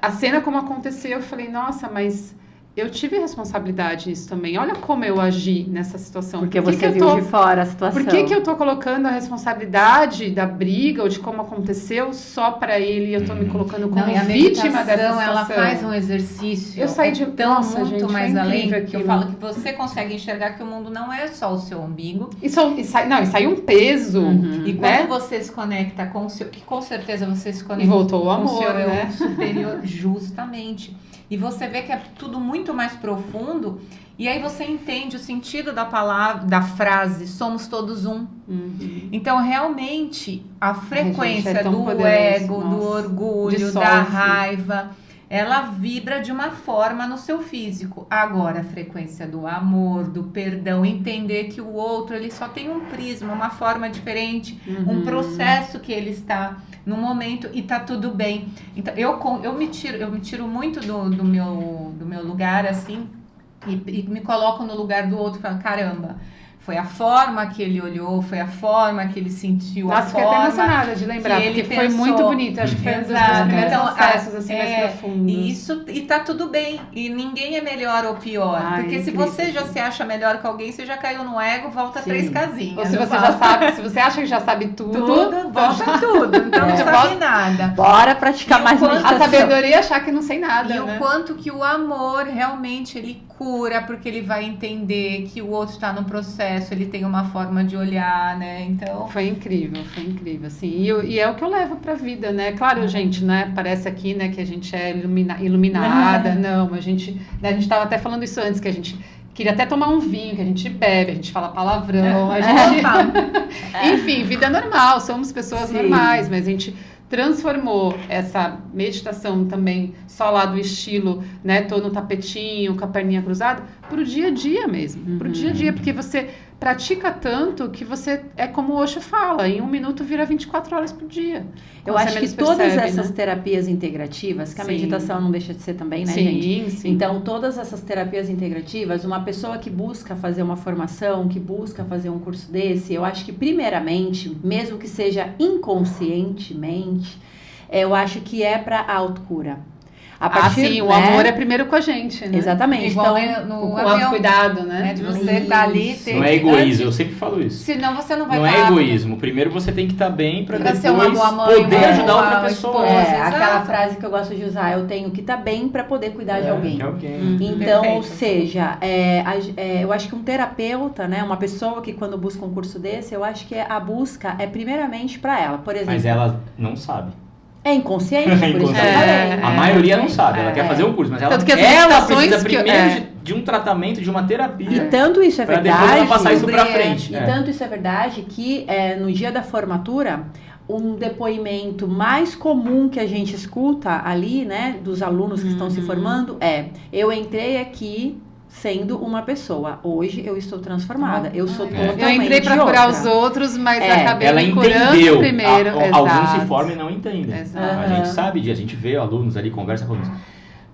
a cena como aconteceu, eu falei, nossa, mas eu tive responsabilidade nisso também. Olha como eu agi nessa situação. Porque Por que você que viu eu tô, de fora a situação. Por que eu tô colocando a responsabilidade da briga ou de como aconteceu só para ele e eu tô me colocando como Não, e a vítima dessa meditação, situação? ela faz um exercício. Eu saí de- tão nossa, muito gente, foi mais além incrível que eu aquilo. falo que você consegue enxergar que o mundo não é só o seu umbigo. E saiu um peso, Uhum. E quando né? você se conecta com o seu, que com certeza você se E conecta voltou o com o amor, seu eu né? superior, justamente. E você vê que é tudo muito mais profundo. E aí você entende o sentido da palavra, da frase, somos todos um. Uhum. Então, realmente, a frequência gente, é tão do poderoso, ego, do nossa. orgulho, Dissolve. da raiva, ela vibra de uma forma no seu físico. Agora, a frequência do amor, do perdão, entender que o outro, ele só tem um prisma, uma forma diferente, um processo que ele está no momento e tá tudo bem. Então, eu me tiro muito do meu lugar, assim, e me coloco no lugar do outro e falo, caramba, foi a forma que ele olhou, foi a forma que ele sentiu, Nossa, a fiquei até forma emocionada de lembrar, que ele porque foi pensou. muito bonito. Acho que foi um dos meus Exato. primeiros Então, acessos assim, mais profundos. E isso, e tá tudo bem. E ninguém é melhor ou pior. Ai, porque se incrível. você já se acha melhor que alguém, você já caiu no ego, volta Sim. 3 casinhas. Ou se não você já volta sabe, se você acha que já sabe tudo, volta tudo. Então não É. sabe nada. Bora praticar E o mais quanto- meditação. a sabedoria é achar que não sei nada, E né? o quanto que o amor realmente ele cura, porque ele vai entender que o outro está no processo, ele tem uma forma de olhar, né? Então, Foi incrível, assim. E é o que eu levo pra vida, né? Claro, gente, né? Parece aqui, né, que a gente é iluminada. Não, a gente tava até falando isso antes, que a gente queria até tomar um vinho, que a gente bebe, a gente fala palavrão, a gente... Enfim, vida normal, somos pessoas Sim. normais, mas a gente transformou essa meditação também só lá do estilo, né, tô no tapetinho, com a perninha cruzada, pro dia a dia mesmo, pro dia a dia, porque você pratica tanto que você, é como o Osho fala, em 1 minuto vira 24 horas por dia. Eu Você acho que menos todas percebe, essas né? terapias integrativas, que a Sim. meditação não deixa de ser também, né, Sim, gente? sim. Então, todas essas terapias integrativas, uma pessoa que busca fazer uma formação, que busca fazer um curso desse, eu acho que primeiramente, mesmo que seja inconscientemente, eu acho que é para autocura. A partir, Sim, o né? amor é primeiro com a gente, né? Exatamente. Igual Então, no O avião, autocuidado, né? né? De você estar ali Isso. ter Não é egoísmo, eu sempre falo isso. Senão você não vai Não estar é apto. egoísmo. Primeiro você tem que estar bem pra Pra depois ser uma boa mãe, poder uma ajudar boa outra pessoa. esposa. aquela exato. frase que eu gosto de usar, eu tenho que estar bem para poder cuidar de alguém. De alguém. Então, Perfeito. ou seja, eu acho que um terapeuta, né, uma pessoa que quando busca um curso desse, eu acho que a busca é primeiramente para ela. Por exemplo, Mas ela não sabe. é inconsciente, por isso que eu inconsciente. falei. A maioria não sabe, ela quer fazer um curso, mas ela, Tanto que as ela meditações precisa que- primeiro de um tratamento, de uma terapia. E tanto isso é Pra verdade. depois ela passar isso pra sobre- frente. E É. tanto isso é verdade que no dia da formatura, um depoimento mais comum que a gente escuta ali, né, dos alunos que estão se formando eu entrei aqui sendo uma pessoa. Hoje eu estou transformada. Eu sou totalmente Eu entrei pra curar outra. os outros, mas É, acabei Ela me curando entendeu. primeiro. Alguns se Exato. formam e não entendem. Exato. A gente sabe disso, a gente vê alunos ali, conversa com alunos.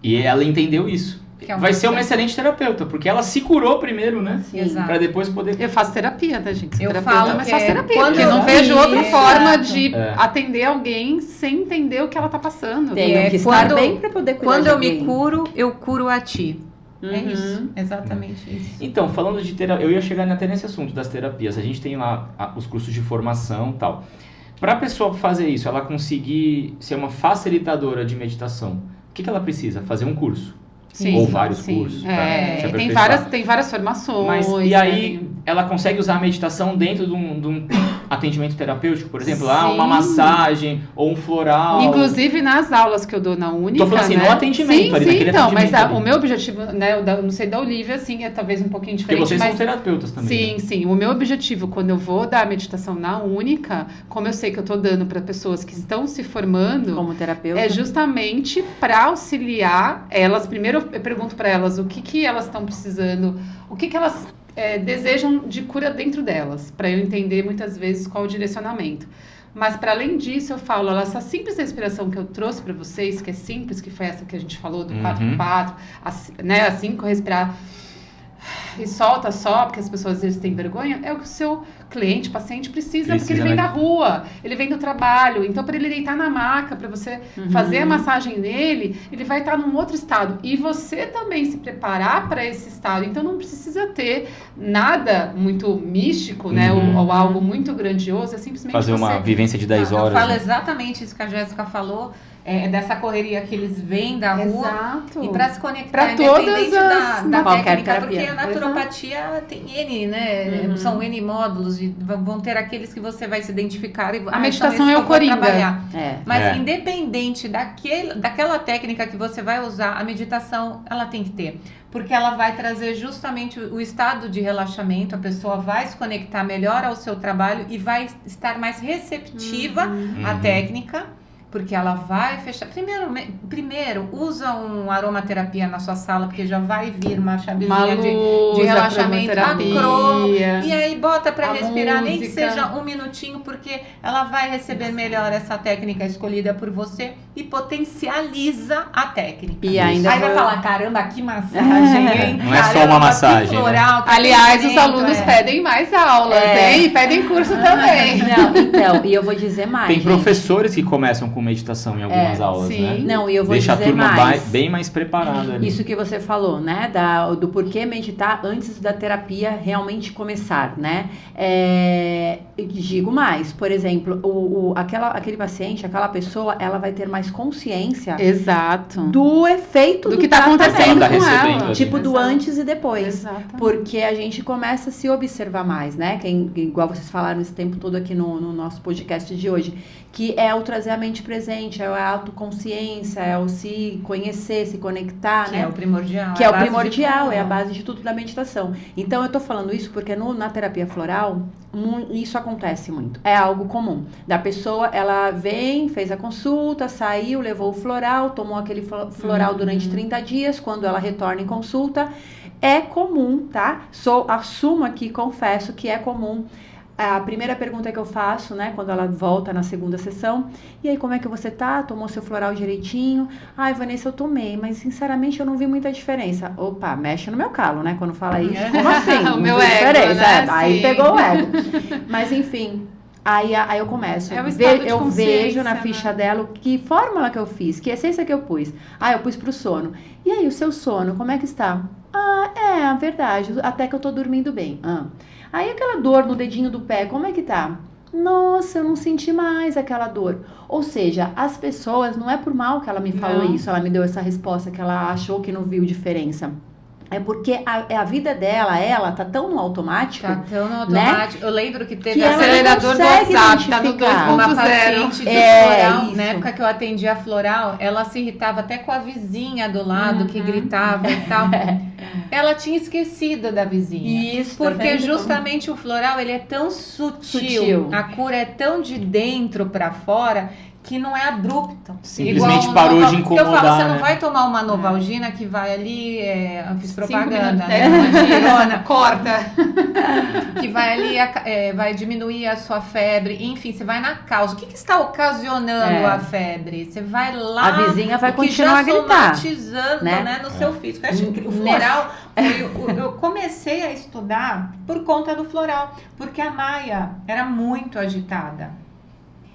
E ela entendeu isso. Que é um Vai ser uma processo. excelente terapeuta, porque ela se curou primeiro, né? Sim. Exato. Pra depois poder. Eu faço terapia, tá, gente? Sou Eu terapeuta, falo mas que faço terapia. quando Porque eu não vejo outra fiz- forma Exato. de É. atender alguém sem entender o que ela tá passando. Tenho É, que estar quando- bem para poder cuidar Quando de eu alguém. me curo, eu curo a ti. É Uhum. isso, exatamente isso. Então, falando de terapia, eu ia chegar até nesse assunto das terapias. A gente tem lá os cursos de formação e tal. Para a pessoa fazer isso, ela conseguir ser uma facilitadora de meditação, o que ela precisa? Fazer um curso. Ou vários cursos pra se Tem aperfeiçoar. tem várias formações. Mas e né? aí ela consegue usar a meditação dentro de um atendimento terapêutico, por exemplo, uma Sim. massagem ou um floral. Inclusive nas aulas que eu dou na Única, Tô falando assim, né? no atendimento sim, ali, sim, naquele então, mas atendimento ali. o meu objetivo, né, não sei da Olivia, assim, é talvez um pouquinho Porque diferente, vocês mas são terapeutas também. sim, né? sim. O meu objetivo, quando eu vou dar a meditação na Única, como eu sei que eu tô dando para pessoas que estão se formando, Como terapeuta. é justamente para auxiliar elas. Primeiro eu pergunto para elas o que elas estão precisando, o que elas desejam de cura dentro delas, para eu entender muitas vezes qual o direcionamento. Mas para além disso, eu falo, essa simples respiração que eu trouxe para vocês, que é simples, que foi essa que a gente falou do 4x4, né, a 5 respirar e solta só, porque as pessoas às vezes têm vergonha, é o que o seu cliente, paciente precisa porque ele vem da rua, ele vem do trabalho. Então, para ele deitar na maca, para você fazer a massagem nele, ele vai estar num outro estado. E você também se preparar para esse estado. Então, não precisa ter nada muito místico, né? Ou algo muito grandioso. É simplesmente Fazer uma você... vivência de 10 Eu horas. falo né? exatamente isso que a Jéssica falou, dessa correria que eles vêm da rua. Exato. E para se conectar, Pra todas independente as- da qualquer técnica, terapia. porque a naturopatia tem N, né? São N módulos e vão ter aqueles que você vai se identificar. E, A meditação são esses é que o eu vou coringa. trabalhar. Mas É. independente daquela técnica que você vai usar, a meditação ela tem que ter. Porque ela vai trazer justamente o estado de relaxamento, a pessoa vai se conectar melhor ao seu trabalho e vai estar mais receptiva à técnica. Porque ela vai fechar. Primeiro, usa um aromaterapia na sua sala, porque já vai vir uma chavezinha de relaxamento, a cromoterapia. e aí bota para A respirar, nem que música. seja um minutinho, porque ela vai receber melhor essa técnica escolhida por você e potencializa a técnica. E ainda Aí vai vou- falar, caramba, que massagem, hein? Não é só Caramba, uma massagem, que floral, que Aliás, os atendimento, alunos pedem mais aulas, hein? E pedem curso também. Não, então, e eu vou dizer mais. Tem gente. professores que começam com meditação em algumas aulas, sim. né? Não, e eu vou Deixa a dizer turma mais. bem mais preparada ali. Isso que você falou, né? Do porquê meditar antes da terapia realmente começar, né? Digo mais, por exemplo, aquele paciente, aquela pessoa, ela vai ter mais consciência Exato. do efeito Do que tá tratamento. acontecendo Ela tá com recebendo ela. ali. Tipo, do Exato. antes e depois. Exatamente. Porque a gente começa a se observar mais, né? Igual vocês falaram esse tempo todo aqui no nosso podcast de hoje, que é o trazer a mente presente, é a autoconsciência, é o se conhecer, se conectar, Que né? é o primordial. Que é a o base de primordial, tudo. é a base de tudo da meditação. Então, eu tô falando isso porque na terapia floral, isso acontece muito. É algo comum. Da pessoa, ela vem, fez a consulta, saiu, levou o floral, tomou aquele floral durante 30 dias. Quando ela retorna em consulta, é comum, tá? Assumo aqui, confesso que é comum. A primeira pergunta que eu faço, né, quando ela volta na segunda sessão, e aí, como é que você tá? Tomou seu floral direitinho? Ai, Vanessa, eu tomei, mas sinceramente eu não vi muita diferença. Opa, mexe no meu calo, né, quando fala isso. Como assim? O Não meu viu ego, diferença? né? Aí Sim. pegou o ego. Mas enfim, aí eu começo. É o estado de Eu vejo na consciência, ficha né? dela que fórmula que eu fiz, que essência que eu pus. Ah, eu pus pro sono. E aí, o seu sono, como é que está? Ah, é verdade, até que eu tô dormindo bem. Aí aquela dor no dedinho do pé, como é que tá? Nossa, eu não senti mais aquela dor. Ou seja, as pessoas, não é por mal que ela me falou Não. isso, ela me deu essa resposta, que ela achou que não viu diferença. É porque a vida dela, ela tá tão no automático, Tá tão no automático. Eu lembro que teve que ela não acelerador do consegue WhatsApp, tá no identificar. uma 2.0. paciente de floral, isso. na época que eu atendia floral, ela se irritava até com a vizinha do lado, que gritava e tal. Ela tinha esquecido da vizinha. Isso, tá Porque vendo? justamente o floral, ele é tão sutil, Sutil. a cura é tão de dentro pra fora, que não é abrupto. Simplesmente Igual o parou Noval- de porque eu falo, incomodar, você né? não vai tomar uma Novalgina que vai ali, eu fiz 5 propaganda, minutos, né? 10 Uma minutinhos, girona. corta. Que vai ali, vai diminuir a sua febre, enfim, você vai na causa. O que está ocasionando a febre? Você vai lá, A vizinha vai o que continuar a já gritar, somatizando, né? né, no seu físico. Eu acho que o floral, eu comecei a estudar por conta do floral, porque a Maia era muito agitada.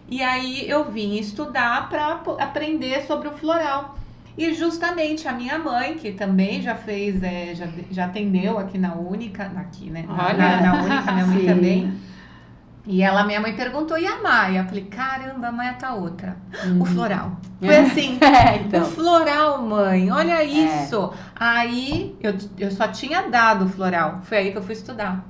E aí eu vim estudar para aprender sobre o floral. E justamente a minha mãe, que também já fez, já atendeu aqui na Única, aqui, né? Olha. Na Única, minha mãe Sim. também. E minha mãe perguntou, e a Maia? Eu falei, caramba, a Maia tá outra. O floral. Foi assim, Então. o floral, mãe, olha isso. Aí eu só tinha dado o floral. Foi aí que eu fui estudar.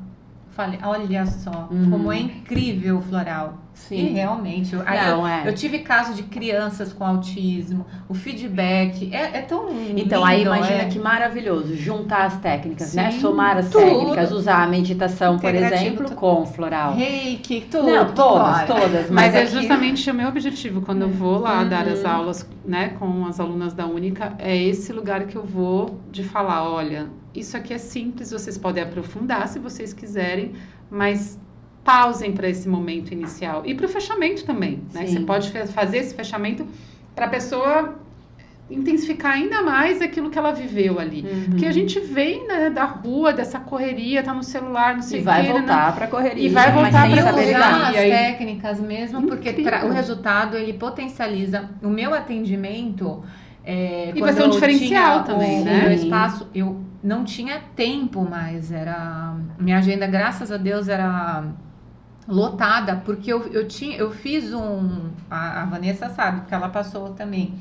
Falei, olha só, como é incrível o floral. Sim. E realmente, eu tive caso de crianças com autismo, o feedback é tão lindo. Então, aí imagina que maravilhoso, juntar as técnicas, né? Sim, Somar as tudo. técnicas, usar a meditação, por Integrativo, exemplo, tudo. com floral. Reiki, tudo. Não, todas, bora. todas. Mas é aqui- justamente o meu objetivo quando eu vou lá dar as aulas, né, com as alunas da Única, é esse lugar que eu vou de falar, olha, isso aqui é simples, vocês podem aprofundar se vocês quiserem, mas pausem para esse momento inicial e para o fechamento também, né? Sim. Você pode fazer esse fechamento para a pessoa intensificar ainda mais aquilo que ela viveu ali. Porque a gente vem, né, da rua, dessa correria, tá no celular, não sei E o vai quê, né? voltar pra correria. E vai mas voltar sem pra saber correria. lidar. Usar as E aí- técnicas mesmo, porque Incrível. o resultado ele potencializa o meu atendimento. E vai Quando ser um eu diferencial tinha também, o né? meu espaço, eu não tinha tempo mais, minha agenda, graças a Deus, era lotada, porque eu fiz a Vanessa sabe, porque ela passou também.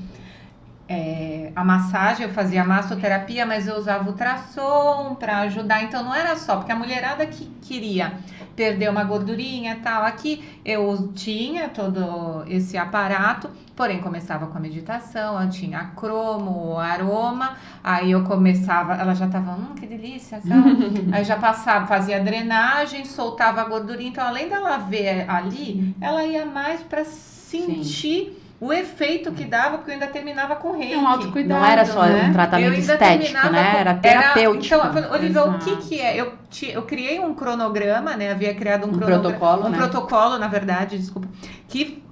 A massagem, eu fazia massoterapia, mas eu usava ultrassom para ajudar, então não era só, porque a mulherada que queria perder uma gordurinha e tal, aqui eu tinha todo esse aparato, porém começava com a meditação, eu tinha a cromo, o aroma, aí eu começava, ela já tava, que delícia, tal. Aí já passava, fazia drenagem, soltava a gordurinha, então além dela ver ali, ela ia mais para sentir o efeito que dava, porque eu ainda terminava com reiki. É um autocuidado, Não era só né? um tratamento Eu ainda estético, terminava né? com- Era terapêutico. Então, eu falei, Olivia, o Exato. que é? Eu criei um cronograma, né? Havia criado um protocolo, um né? protocolo, na verdade, desculpa, que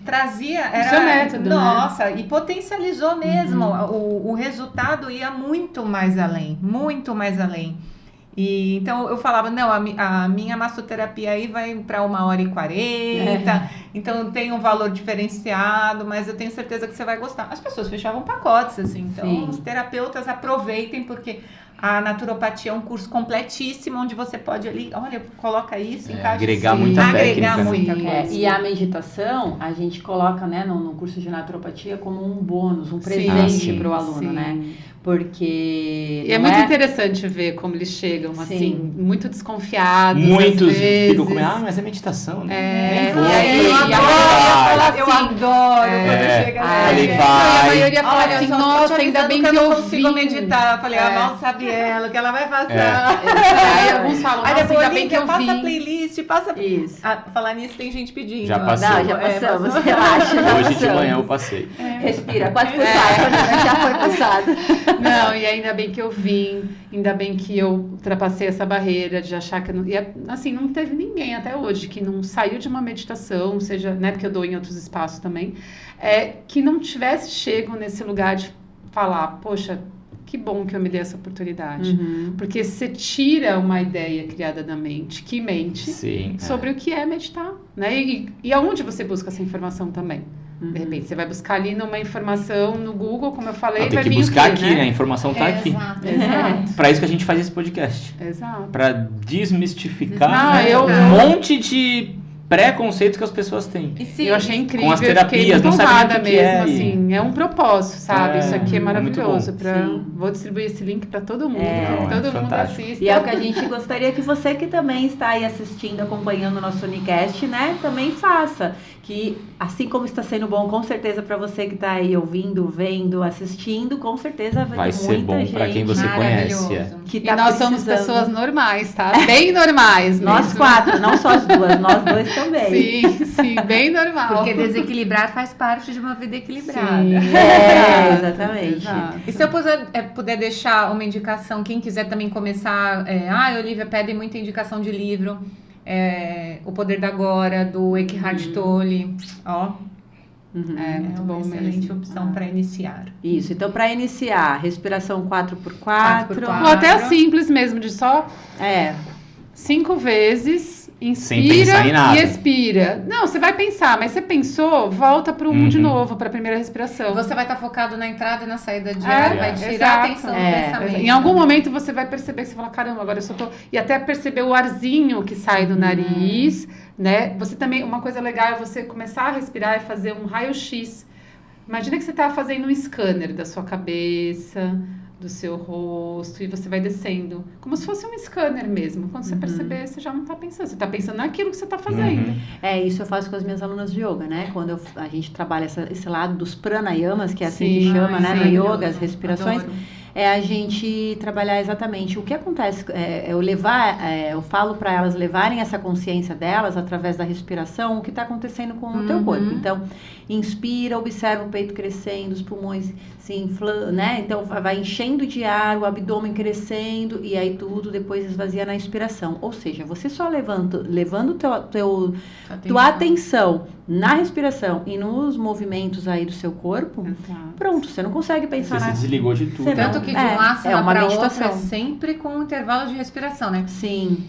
trazia... Seu método, né? Nossa, e potencializou mesmo. O resultado ia muito mais além, muito mais além. E então eu falava, não, a minha massoterapia aí vai para 1h40, então tem um valor diferenciado, mas eu tenho certeza que você vai gostar. As pessoas fechavam pacotes, assim, então Sim. os terapeutas aproveitem, porque a naturopatia é um curso completíssimo, onde você pode ali, olha, coloca isso, encaixa agregar isso. muita agregar técnica, né? muita coisa. E a meditação, a gente coloca, né, no curso de naturopatia como um bônus, um Sim. presente Sim. para o aluno, né? Porque E é não muito interessante ver como eles chegam, assim, Sim. muito desconfiados. Muitos às vezes. ficam com mas é meditação, né? É, Nem vou, e aí- eu e vou aí- falar. Eu adoro É. quando chega Ai, Ele E a vai. maioria fala Olha, assim, só tô nossa, te ainda avisando bem que que eu eu não consigo vim. meditar. Eu falei, É. mal sabe aquela que ela vai passar. Aí alguns falam, Aí nossa, depois, ainda bem que eu passa a vim. playlist, passa... Isso. Falar nisso, tem gente pedindo. Já ó. passou. Não, já passamos, relaxa. Já Hoje de passamos. manhã eu passei. Respira, pode puxar, já foi puxado. Não, e ainda bem que eu vim, ainda bem que eu ultrapassei essa barreira de achar que eu não... E, assim, não teve ninguém até hoje que não saiu de uma meditação, seja, né, porque eu dou em outros espaços também, que não tivesse chego nesse lugar de falar, poxa, que bom que eu me dei essa oportunidade. Uhum. Porque você tira uma ideia criada na mente, que mente, Sim. sobre o que é meditar, né? E aonde você busca essa informação também? De repente, você vai buscar ali numa informação no Google, como eu falei, Tem vai que vir buscar o quê, aqui, né? A informação tá aqui. Exato. Exato. Pra isso que a gente faz esse podcast. Exato. Pra desmistificar Ah, né, eu- um monte de preconceitos que as pessoas têm. E se, Eu achei incrível, Com as eu fiquei terapias, muito não sabe honrada nem o que mesmo, é, e- assim, é um propósito, sabe? É, Isso aqui é é muito maravilhoso. bom. Sim. Vou distribuir esse link para todo mundo, É, para que todo é mundo fantástico. assista. E é o que a gente gostaria que você que também está aí assistindo, acompanhando o nosso Unicast, né, também faça. Que assim como está sendo bom, com certeza para você que está aí ouvindo, vendo, assistindo, com certeza Vai ter ser muita bom gente pra quem você Maravilhoso. conhece. que E tá nós somos precisando. pessoas normais, tá? Bem normais Nós mesmo. 4, não só as duas, nós 2 também. Sim, bem normal. Porque desequilibrar faz parte de uma vida equilibrada. Sim. É, exatamente. Exato. E se eu puder deixar uma indicação, quem quiser também começar... Olivia, pede muita indicação de livro. O Poder da Agora, do Eckhart Tolle. Ó, Uhum. É muito uma bom excelente mesmo. opção para iniciar. Isso, então para iniciar, respiração 4x4. 4x4. Ou até a simples mesmo, de só É, 5 vezes, Sem inspira pensar em nada. e expira. Não, você vai pensar, mas você pensou, volta para um de Uhum. novo, para a primeira respiração. Você vai estar focado na entrada e na saída de ar, vai tirar exato. a atenção do pensamento. Em algum momento você vai perceber que você fala, caramba, agora eu só tô... E até perceber o arzinho que sai do nariz, né? Você também, uma coisa legal é você começar a respirar e fazer um raio-x. Imagina que você está fazendo um scanner da sua cabeça, do seu rosto, e você vai descendo. Como se fosse um scanner mesmo. Quando você perceber, você já não está pensando. Você está pensando naquilo que você está fazendo. Uhum. isso eu faço com as minhas alunas de yoga, né? Quando a gente trabalha esse lado dos pranayamas, que é assim que Sim, chama, né? No maravilhoso. yoga, as respirações. Adoro. É a gente trabalhar exatamente o que acontece, eu falo para elas levarem essa consciência delas através da respiração, o que está acontecendo com o teu corpo. Então, inspira, observa o peito crescendo, os pulmões se inflamando, né? Então, vai enchendo de ar, o abdômen crescendo e aí tudo depois esvazia na expiração. Ou seja, você só levando tua atenção na respiração e nos movimentos aí do seu corpo, Exato. pronto, você não consegue pensar Você se na... desligou de tudo. Você Tanto não- que de é, um asana é uma para outro meditação. é sempre com um intervalo de respiração, né? Sim.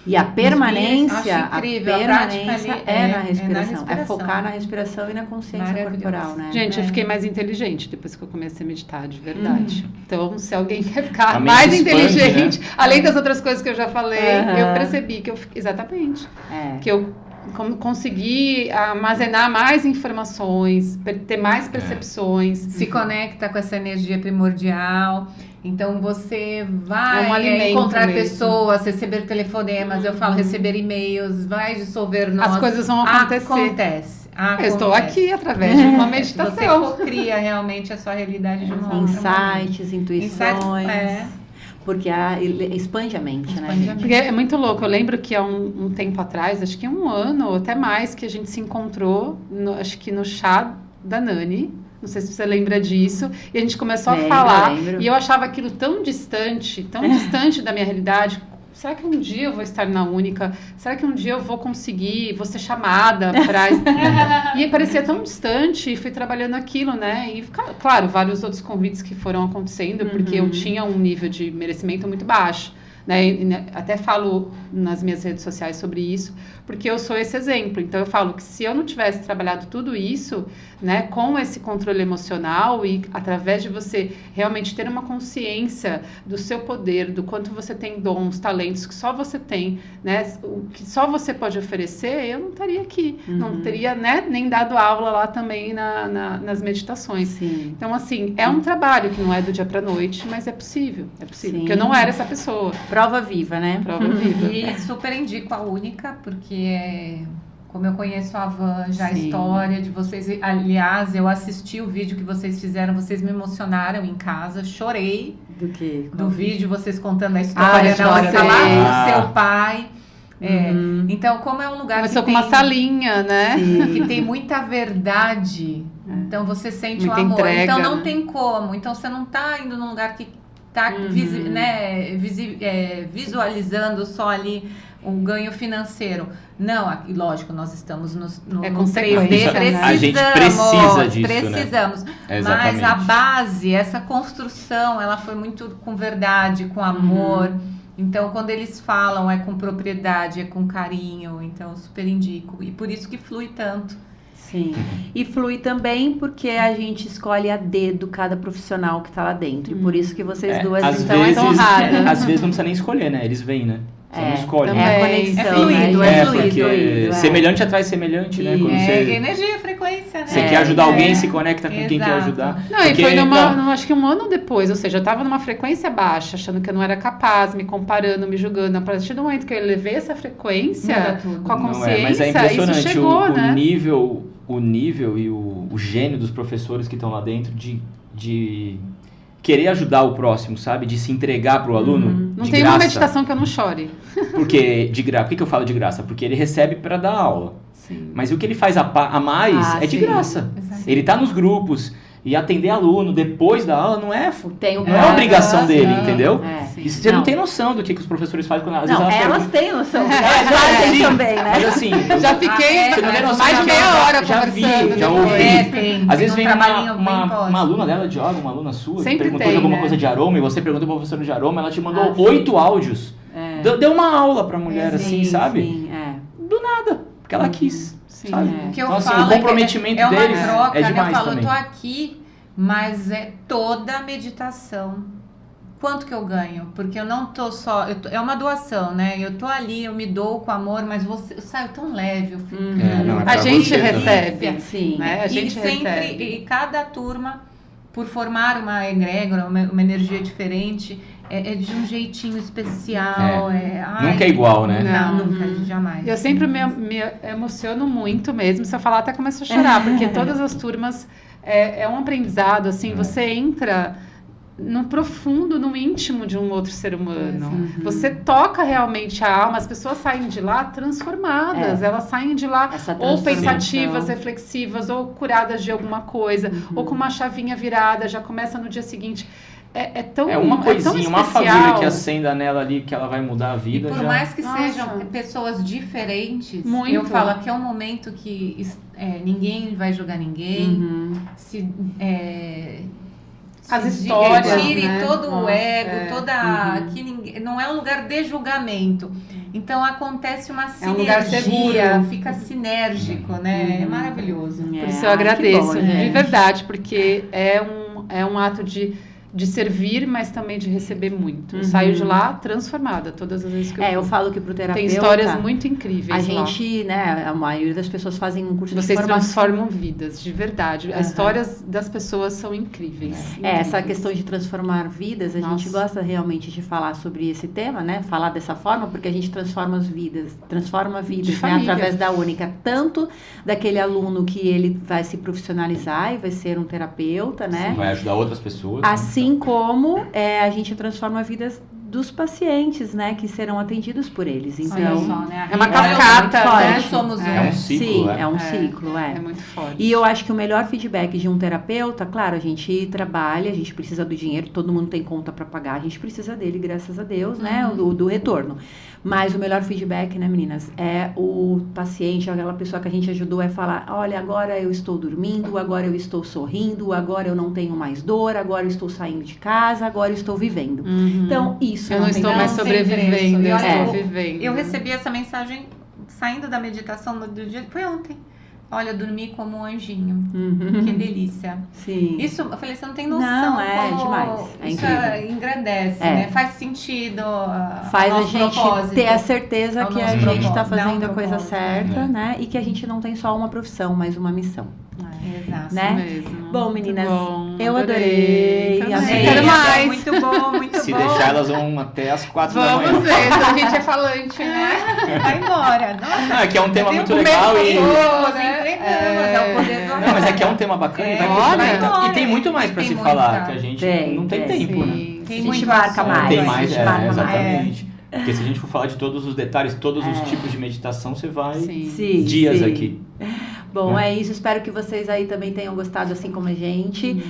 E a permanência, acho incrível, a prática permanência ali é na é respiração. É respiração. focar na respiração e na consciência Maravilhoso. corporal, né? Gente, eu É. fiquei mais inteligente depois que eu comecei a meditar, de verdade. Então, se alguém quer ficar A mente mais expande, inteligente, além das outras coisas que eu já falei, Aham. eu percebi que exatamente, É. que eu consegui armazenar mais informações, ter mais percepções. Se conecta com essa energia primordial. Então você vai É um alimento encontrar mesmo. pessoas, receber telefonemas, eu falo receber e-mails, vai dissolver nós. As coisas vão acontecer. Acontece. Eu estou aqui através de uma Você meditação. cria realmente a sua realidade de uma outra maneira. Insights, intuições. É. Porque expande a mente, né? Expande a gente? Porque é muito louco. Eu lembro que há um tempo atrás, acho que 1 ano ou até mais, que a gente se encontrou, acho que no chá da Nani. Não sei se você lembra disso. E a gente começou Lembro, a falar. lembro. E eu achava aquilo tão distante da minha realidade. Será que um dia eu vou estar na Única? Será que um dia eu vou conseguir, vou ser chamada para... E parecia tão distante, e fui trabalhando aquilo, né? E, claro, vários outros convites que foram acontecendo, porque eu tinha um nível de merecimento muito baixo. Né? E até falo nas minhas redes sociais sobre isso, porque eu sou esse exemplo. Então eu falo que se eu não tivesse trabalhado tudo isso, né, com esse controle emocional e através de você realmente ter uma consciência do seu poder, do quanto você tem dons, talentos que só você tem, né, o que só você pode oferecer, eu não estaria aqui, não teria, né, nem dado aula lá também nas meditações. Sim. Então, assim, é um trabalho que não é do dia para noite, mas é possível, Sim. porque eu não era essa pessoa. Prova viva, né? Prova viva. E super indico a Única, porque como eu conheço a Van, já a Sim. história de vocês. Aliás, eu assisti o vídeo que vocês fizeram, vocês me emocionaram em casa, chorei Do que? do vídeo, vocês contando a história, a da hora história lá deles. do seu pai. Uhum. Então, como é um lugar Começou que com tem, uma salinha, né? que tem muita verdade, então você sente Muita o amor. entrega, Então não né? tem como. Então você não tá indo num lugar que tá visualizando só ali um ganho financeiro. Não, aqui, lógico, nós estamos no É 3D, consequência, né? A gente precisa disso, né? precisamos. Exatamente. Mas a base, essa construção, ela foi muito com verdade, com amor. Então, quando eles falam, é com propriedade, é com carinho. Então, super indico. E por isso que flui tanto. Sim. E flui também porque a gente escolhe a dedo cada profissional que tá lá dentro. E por isso que vocês duas às estão vezes, honradas. às vezes não precisa nem escolher, né? Eles vêm, né? Você não escolhe. também. É a É conexão, fluido, né? é fluido, porque semelhante atrai semelhante, né? Quando você energia, frequência, né? quer ajudar alguém, se conecta com quem quer Exato. ajudar. Não, e Porque, foi então, acho que um ano depois, ou seja, eu tava numa frequência baixa, achando que eu não era capaz, me comparando, me julgando. A partir do momento que eu elevei essa frequência, Muda tudo. com a não consciência, mas é impressionante isso chegou, o né? nível e o gênio dos professores que estão lá dentro de querer ajudar o próximo, sabe? De se entregar pro aluno Não de tem graça. uma meditação que eu não chore. Porque de graça. Por que eu falo de graça? Porque ele recebe para dar aula. Sim. Mas o que ele faz a mais é de sim. graça. Exato. Ele tá nos grupos e atender aluno depois da aula não é Tem o não é obrigação dele, sim. entendeu? É. E você não tem noção do que os professores fazem quando às Não, vezes elas perguntam. têm noção. Elas fazem Sim, também, né? Mas assim, Já fiquei você não tem noção, mais de meia hora já vi, conversando. já depois. ouvi. tem Às vezes um vem trabalhinho bem uma próximo. aluna dela de yoga, uma aluna sua, Sempre perguntou tem, de alguma né? coisa de aroma, e você perguntou para o professor de aroma, ela te mandou Ah, sim. 8 áudios. É. Deu uma aula pra mulher, assim, Sim, sabe? Sim, é. Do nada, porque ela quis, Sim, sabe? é. O que eu Então, assim, falo o comprometimento é uma deles troca, é né? demais Eu falo, também. eu tô aqui, mas é toda a meditação. Quanto que eu ganho? Porque eu não tô só... é uma doação, né? Eu tô ali, eu me dou com amor, mas eu saio tão leve, eu fico... não, é A pra gente você também. recebe. Sim. Né? A gente e sempre, recebe. e cada turma, por formar uma egrégora, uma energia diferente, é de um jeitinho especial. Nunca é igual, né? Não, nunca, jamais. Eu sempre me emociono muito mesmo. Se eu falar, até começo a chorar, porque todas as turmas é um aprendizado, assim, você entra no profundo, no íntimo de um outro ser humano. Você toca realmente a alma, as pessoas saem de lá transformadas, elas saem de lá Essa ou transformação. pensativas, reflexivas, ou curadas de alguma coisa, ou com uma chavinha virada, já começa no dia seguinte. É tão É uma tão coisinha, uma especial. fagulha que acenda nela ali, que ela vai mudar a E vida. por já. mais que Nossa. sejam pessoas diferentes, Muito. eu falo que é um momento que ninguém vai julgar ninguém, Uhum. As se histórias, tire né? todo o Nossa, ego, que ninguém, não é um lugar de julgamento. Então acontece uma É um lugar sinergia, seguro. fica sinérgico, né? É maravilhoso. Por É, isso eu ai, que agradeço, bom, de gente. verdade, porque é um ato de servir, mas também de receber muito. Eu saio de lá transformada todas as vezes que Eu fui. falo que pro terapeuta... Tem histórias muito incríveis A lá. gente, né, a maioria das pessoas fazem um curso Vocês de formação. transformam vidas, de verdade. As histórias das pessoas são incríveis. Essa questão de transformar vidas, a gente Nossa. gosta realmente de falar sobre esse tema, né? Falar dessa forma, porque a gente transforma vidas, De né? família. Através da única, tanto daquele aluno que ele vai se profissionalizar e vai ser um terapeuta, né? Vai ajudar outras pessoas. Assim como a gente transforma vidas dos pacientes, né? Que serão atendidos por eles. Olha Então, só, né? é uma Relação cascata, muito forte. né? Nós somos É um ciclo, sim, né? é um ciclo, É muito forte. E eu acho que o melhor feedback de um terapeuta, claro, a gente trabalha, a gente precisa do dinheiro, todo mundo tem conta para pagar, a gente precisa dele, graças a Deus, né, do retorno. Mas o melhor feedback, né, meninas, é o paciente, aquela pessoa que a gente ajudou, é falar, olha, agora eu estou dormindo, agora eu estou sorrindo, agora eu não tenho mais dor, agora eu estou saindo de casa, agora eu estou vivendo. Então, isso Eu não tem estou mais não tem preço. sobrevivendo, E eu olha, estou vivendo. Eu recebi essa mensagem saindo da meditação do dia. Foi ontem. Olha, eu dormi como um anjinho. Que delícia. Sim. Isso, eu falei, você não tem noção. Não, é como demais. É isso incrível. engrandece, É. né? Faz sentido. Faz a nosso gente propósito. ter a certeza Ao que a nosso gente está propósito. Dá um fazendo a coisa propósito, certa, né? né? E que a gente não tem só uma profissão, mas uma missão. É. Exato. Né? Mesmo. Bom, meninas, Bom, eu adorei. Também. Amei. Quero mais. Muito bom, muito Se bom. deixar, elas vão até as 4 da manhã. Vamos ver, a gente é falante, né? Vai embora. Nossa, Não, é que é um tema Tem muito um legal medo e... passou, né? entregamos, é o poder do amor. Não, mas é que é um tema bacana e vai É, continuar. olha. Então, e tem muito mais pra Tem se muito, falar, tá? que a gente Tem, não tem tem, tempo, né? Sim. Tem A gente muito marca assunto. mais. Tem a mais, gente marca mais. exatamente. Porque se a gente for falar de todos os detalhes, todos os tipos de meditação, você vai Sim, dias sim. aqui. Bom, Né? é isso. Espero que vocês aí também tenham gostado, assim como a gente.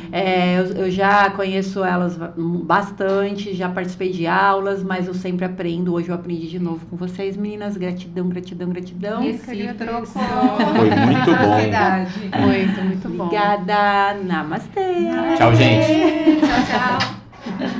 Eu já conheço elas bastante, já participei de aulas, mas eu sempre aprendo. Hoje eu aprendi de novo com vocês, meninas. Gratidão, gratidão, gratidão. Recíproco. Foi muito bom. Reciprocidade. Muito bom. Obrigada. Namastê. Tchau, gente. Tchau, tchau.